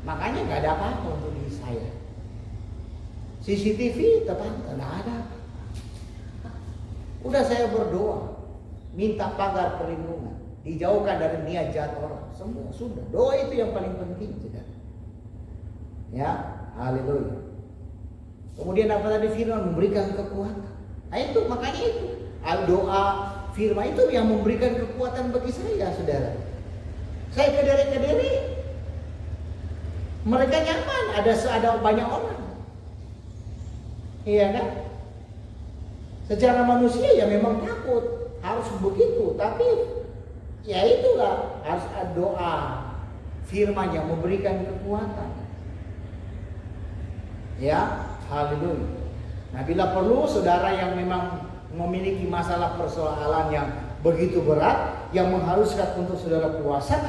Makanya nggak ada apa-apa untuk diri saya. CCTV tetap nggak ada. Udah saya berdoa, minta pagar perlindungan, dijauhkan dari niat jahat orang. Semua sudah. Doa itu yang paling penting, saudara. Ya, haleluya. Kemudian apa tadi firman memberikan kekuatan. Nah itu makanya itu doa firman itu yang memberikan kekuatan bagi saya, saudara. Saya ke diri, mereka nyaman, ada banyak orang. Iya kan? Secara manusia ya memang takut, harus begitu. Tapi ya itulah harus ada doa firman yang memberikan kekuatan. Ya, haleluya. Nah, bila perlu saudara yang memang memiliki masalah persoalan yang begitu berat yang mengharuskan untuk saudara puasa,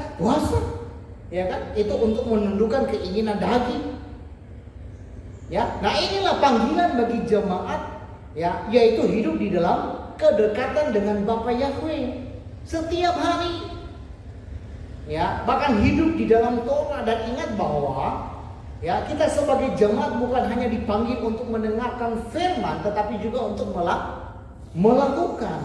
ya kan? Itu untuk menundukkan keinginan daging. Ya, nah inilah panggilan bagi jemaat, ya, yaitu hidup di dalam kedekatan dengan Bapa Yahweh setiap hari. Ya, bahkan hidup di dalam Torah dan ingat bahwa ya, kita sebagai jemaat bukan hanya dipanggil untuk mendengarkan firman, tetapi juga untuk melakukan.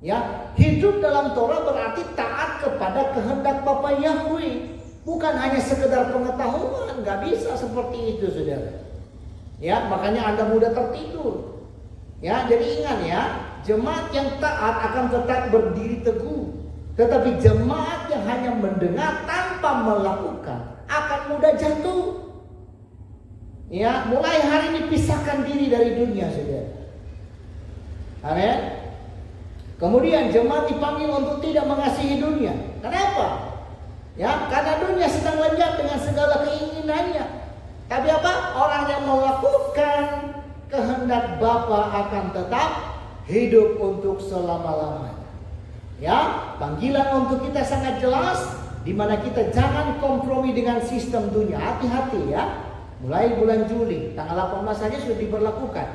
Ya, hidup dalam Torah berarti taat kepada kehendak Bapa Yahweh, bukan hanya sekedar pengetahuan. Nggak bisa seperti itu, saudara. Ya, makanya Anda mudah tertidur. Ya, jadi ingat ya, jemaat yang taat akan tetap berdiri teguh. Tetapi jemaat yang hanya mendengar tanpa melakukan akan mudah jatuh. Ya, mulai hari ini pisahkan diri dari dunia, saudara. Amin. Kemudian jemaat dipanggil untuk tidak mengasihi dunia. Kenapa? Ya, karena dunia sedang lenyap dengan segala keinginannya. Tapi apa? Orang yang melakukan kehendak Bapa akan tetap hidup untuk selama-lamanya. Ya, panggilan untuk kita sangat jelas, di mana kita jangan kompromi dengan sistem dunia. Hati-hati ya. Mulai bulan Juli, tanggal 18 saja sudah diberlakukan.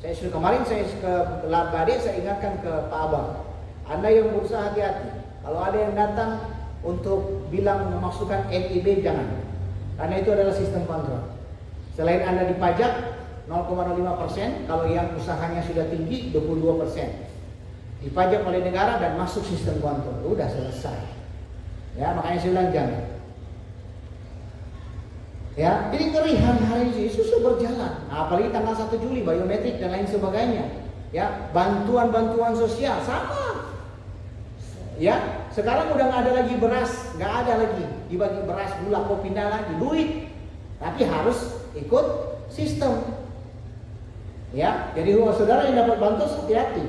Kemarin saya ke Labade, saya ingatkan ke Pak Abang, Anda yang berusaha hati-hati. Kalau ada yang datang untuk bilang memasukkan NIB, jangan. Karena itu adalah sistem kontrol. Selain Anda dipajak 0,05%, kalau yang usahanya sudah tinggi 22%. Dipajak oleh negara dan masuk sistem kontrol. Udah selesai. Ya, makanya saya bilang jangan. Ya, jadi ngeri hari-hari ini susah berjalan. Nah, apalagi tanggal 1 Juli biometrik dan lain sebagainya. Ya, bantuan-bantuan sosial sama. Ya, sekarang udah nggak ada lagi beras, nggak ada lagi dibagi beras, gula, kopi, lagi duit. Tapi harus ikut sistem. Ya, jadi saudara yang dapat bantuan hati-hati.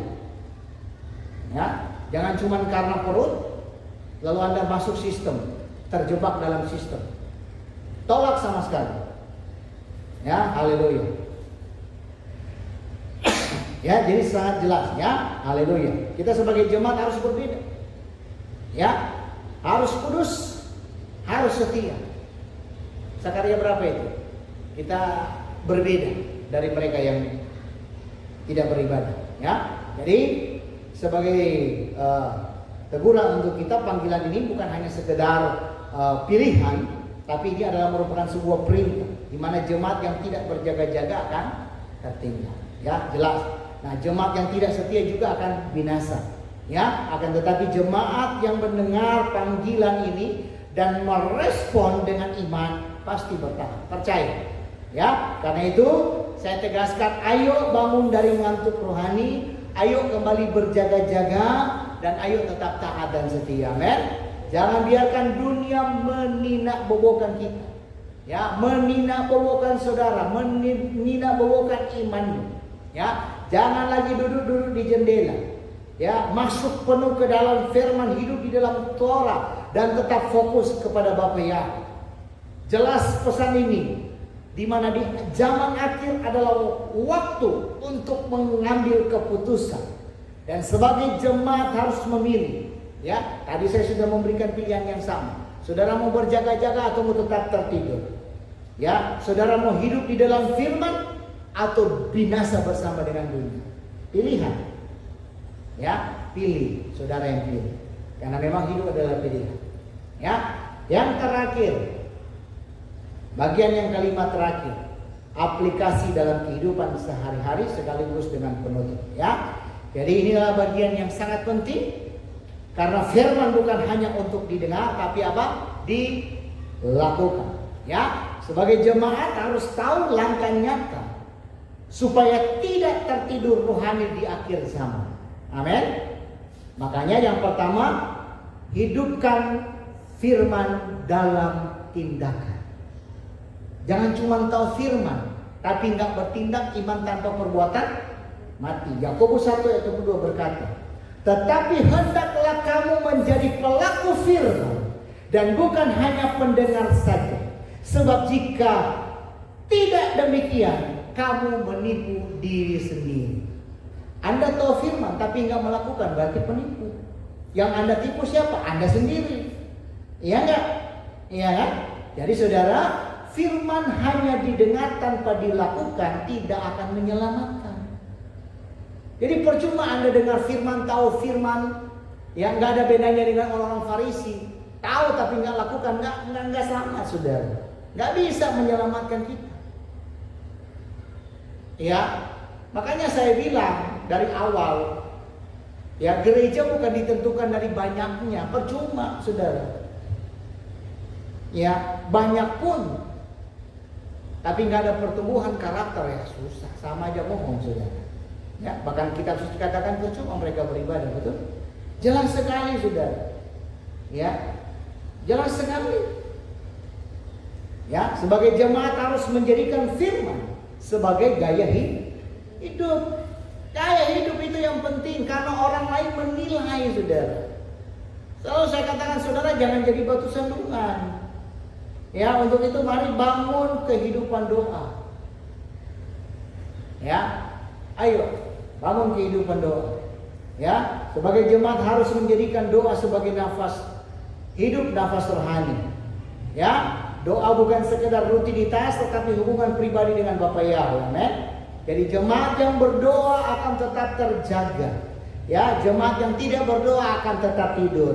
Ya, jangan cuma karena perut lalu Anda masuk sistem, terjebak dalam sistem. Tolak sama sekali. Ya, haleluya. Ya, jadi sangat jelas ya, haleluya. Kita sebagai jemaat harus berbeda. Ya, harus kudus, harus setia. Sakarya berapa itu? Kita berbeda dari mereka yang tidak beribadah. Ya, jadi sebagai teguran untuk kita, panggilan ini bukan hanya sekedar pilihan, tapi ini adalah merupakan sebuah perintah di mana jemaat yang tidak berjaga-jaga akan tertinggal. Ya, jelas. Nah, jemaat yang tidak setia juga akan binasa. Ya, akan tetapi jemaat yang mendengar panggilan ini dan merespon dengan iman pasti bertahan. Percaya. Ya, karena itu saya tegaskan, ayo bangun dari ngantuk rohani, ayo kembali berjaga-jaga, dan ayo tetap taat dan setia. Amin. Jangan biarkan dunia meninakbobokan kita. Ya, meninakbobokan saudara, meninakbobokan imanmu. Ya, jangan lagi duduk-duduk di jendela. Ya, masuk penuh ke dalam firman, hidup di dalam Torah, dan tetap fokus kepada Bapa Yahweh. Jelas pesan ini, di mana di zaman akhir adalah waktu untuk mengambil keputusan. Dan sebagai jemaat harus memilih. Ya, tadi saya sudah memberikan pilihan yang sama. Saudara mau berjaga-jaga atau mau tetap tertidur? Ya, saudara mau hidup di dalam firman atau binasa bersama dengan dunia? Pilihan. Ya, pilih. Saudara yang pilih. Karena memang hidup adalah pilihan. Ya, yang terakhir, bagian yang kelima terakhir, aplikasi dalam kehidupan sehari-hari sekaligus dengan penutup. Ya, jadi inilah bagian yang sangat penting. Karena firman bukan hanya untuk didengar, tapi apa? Dilakukan. Ya, sebagai jemaat harus tahu langkah nyata supaya tidak tertidur rohani di akhir zaman. Amin. Makanya yang pertama, hidupkan firman dalam tindakan. Jangan cuma tahu firman, tapi nggak bertindak. Iman tanpa perbuatan mati. Yakobus 1 ayat 2 berkata, tetapi hendaklah kamu menjadi pelaku firman dan bukan hanya pendengar saja. Sebab jika tidak demikian, kamu menipu diri sendiri. Anda tahu firman tapi nggak melakukan, berarti penipu. Yang Anda tipu siapa? Anda sendiri. Iya nggak? Iya kan? Jadi saudara, firman hanya didengar tanpa dilakukan tidak akan menyelamatkan. Jadi percuma Anda dengar firman, tahu firman, yang nggak ada bedanya dengan orang-orang Farisi. Tahu tapi nggak lakukan, nggak selamat, saudara. Nggak bisa menyelamatkan kita. Ya, makanya saya bilang dari awal, ya gereja bukan ditentukan dari banyaknya, percuma, saudara. Ya, banyak pun, tapi nggak ada pertumbuhan karakter, ya susah, sama aja bohong, saudara. Ya, bahkan kitab suci katakan percuma mereka beribadah, betul? Jelas sekali, saudara. Ya, jelas sekali. Ya, sebagai jemaat harus menjadikan firman sebagai gaya hidup. Gaya hidup itu yang penting karena orang lain menilai, saudara. Selalu saya katakan, saudara jangan jadi batu sandungan. Ya, untuk itu mari bangun kehidupan doa. Ya, ayo bangun kehidupan doa. Ya, sebagai jemaat harus menjadikan doa sebagai nafas hidup, nafas rohani. Ya, doa bukan sekedar rutinitas tetapi hubungan pribadi dengan Bapa Yahweh. Amin. Jadi jemaat yang berdoa akan tetap terjaga. Ya, jemaat yang tidak berdoa akan tetap tidur.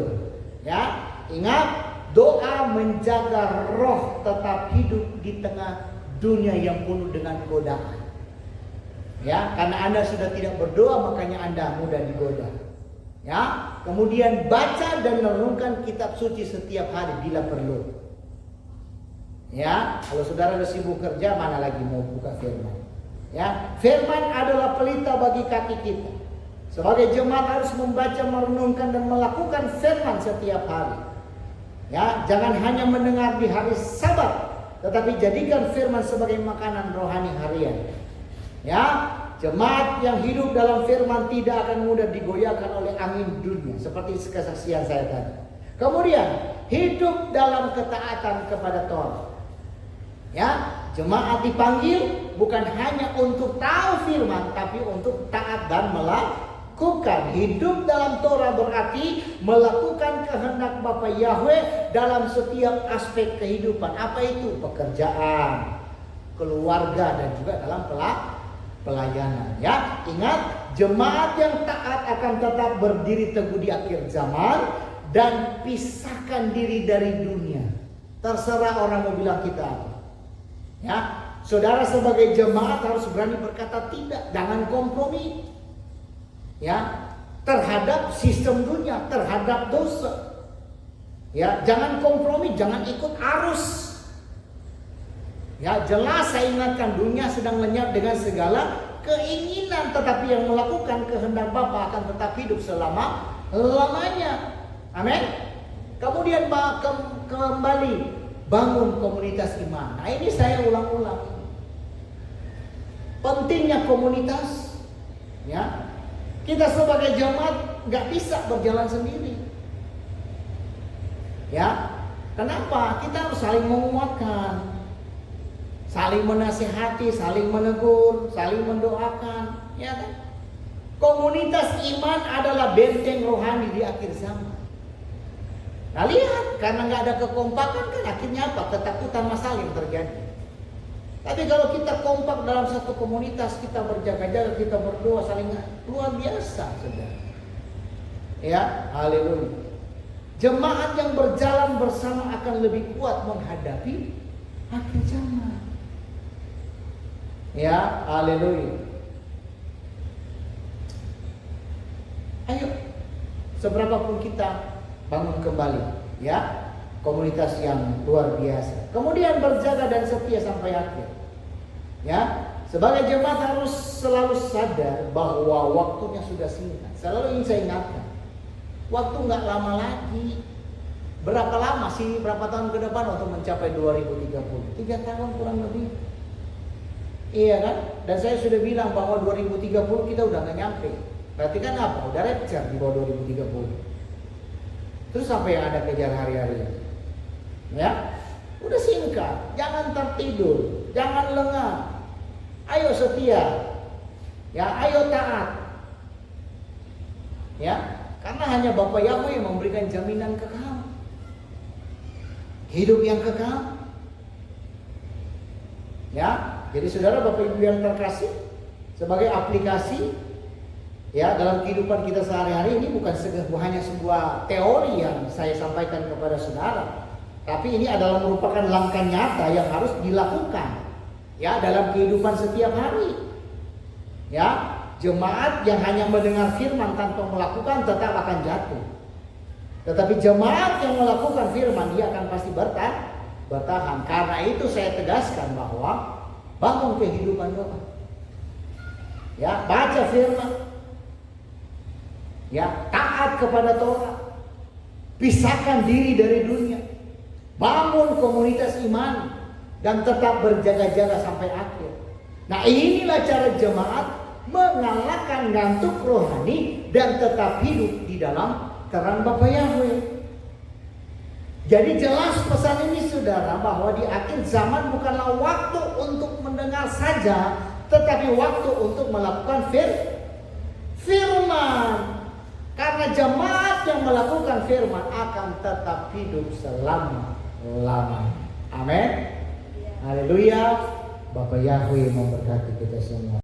Ya, ingat, doa menjaga roh tetap hidup di tengah dunia yang penuh dengan godaan. Ya, karena Anda sudah tidak berdoa makanya Anda mudah digoda. Ya, kemudian baca dan merenungkan kitab suci setiap hari bila perlu. Ya, kalau saudara sudah sibuk kerja, mana lagi mau buka firman. Ya, firman adalah pelita bagi kaki kita. Sebagai jemaat harus membaca, merenungkan dan melakukan firman setiap hari. Ya, jangan hanya mendengar di hari Sabat, tetapi jadikan firman sebagai makanan rohani harian. Ya, jemaat yang hidup dalam firman tidak akan mudah digoyahkan oleh angin dunia, seperti kesaksian saya tadi. Kemudian, hidup dalam ketaatan kepada Torah. Ya, jemaat dipanggil bukan hanya untuk tahu firman, tapi untuk taat dan melakukan. Hidup dalam Torah berarti melakukan kehendak Bapa Yahweh dalam setiap aspek kehidupan. Apa itu? Pekerjaan, keluarga, dan juga dalam pelayanan. Ya, ingat, jemaat yang taat akan tetap berdiri teguh di akhir zaman dan pisahkan diri dari dunia. Terserah orang mau bilang kita apa. Ya, saudara sebagai jemaat harus berani berkata tidak, jangan kompromi. Ya, terhadap sistem dunia, terhadap dosa. Ya, jangan kompromi, jangan ikut arus. Ya, jelas saya ingatkan, dunia sedang lenyap dengan segala keinginan, tetapi yang melakukan kehendak Bapa akan tetap hidup selama-lamanya. Amin. Kemudian kembali bangun komunitas iman. Nah, ini saya ulang-ulang. Pentingnya komunitas. Ya, kita sebagai jemaat nggak bisa berjalan sendiri. Ya, kenapa? Kita harus saling menguatkan, saling menasihati, saling menegur, saling mendoakan, ya kan? Komunitas iman adalah benteng rohani di akhir zaman. Nah, lihat, karena nggak ada kekompakan kan akhirnya apa? Ketakutan masalah yang terjadi. Tapi kalau kita kompak dalam satu komunitas, kita berjaga-jaga, kita berdoa, saling, luar biasa, saudara. Ya, haleluya. Jemaat yang berjalan bersama akan lebih kuat menghadapi akhir zaman. Ya, haleluya. Ayo, seberapapun kita bangun kembali, ya, komunitas yang luar biasa. Kemudian berjaga dan setia sampai akhir. Ya, sebagai jemaat harus selalu sadar bahwa waktunya sudah singkat. Selalu ingin saya ingatkan, waktu nggak lama lagi. Berapa lama sih? Berapa tahun ke depan untuk mencapai 2030? 3 tahun kurang lebih. Iya kan? Dan saya sudah bilang bahwa 2030 kita udah nggak nyampe. Berarti kan apa? Udah rapture di bawah 2030. Terus apa yang ada kejar hari-hari? Ya, udah singkat. Jangan tertidur, jangan lengah. Ayo setia. Ya, ayo taat. Ya, karena hanya Bapa Yahweh yang memberikan jaminan kekal. Hidup yang kekal. Ya, jadi saudara Bapak Ibu yang terkasih, sebagai aplikasi ya dalam kehidupan kita sehari-hari, ini bukan hanya sebuah teori yang saya sampaikan kepada saudara, tapi ini adalah merupakan langkah nyata yang harus dilakukan ya dalam kehidupan setiap hari. Ya, jemaat yang hanya mendengar firman tanpa melakukan tetap akan jatuh. Tetapi jemaat yang melakukan firman, dia akan pasti bertahan. Karena itu saya tegaskan bahwa bangun kehidupan doa. Ya, baca firman. Ya, taat kepada Torah. Pisahkan diri dari dunia. Bangun komunitas iman dan tetap berjaga-jaga sampai akhir. Nah, inilah cara jemaat mengalahkan ngantuk rohani dan tetap hidup di dalam terang Bapa Yahweh. Jadi jelas pesan ini saudara, bahwa di akhir zaman bukanlah waktu untuk mendengar saja, tetapi waktu untuk melakukan firman. Karena jemaat yang melakukan firman akan tetap hidup selama-lamanya. Amin. Haleluya. Bapak Yahweh memberkati kita semua.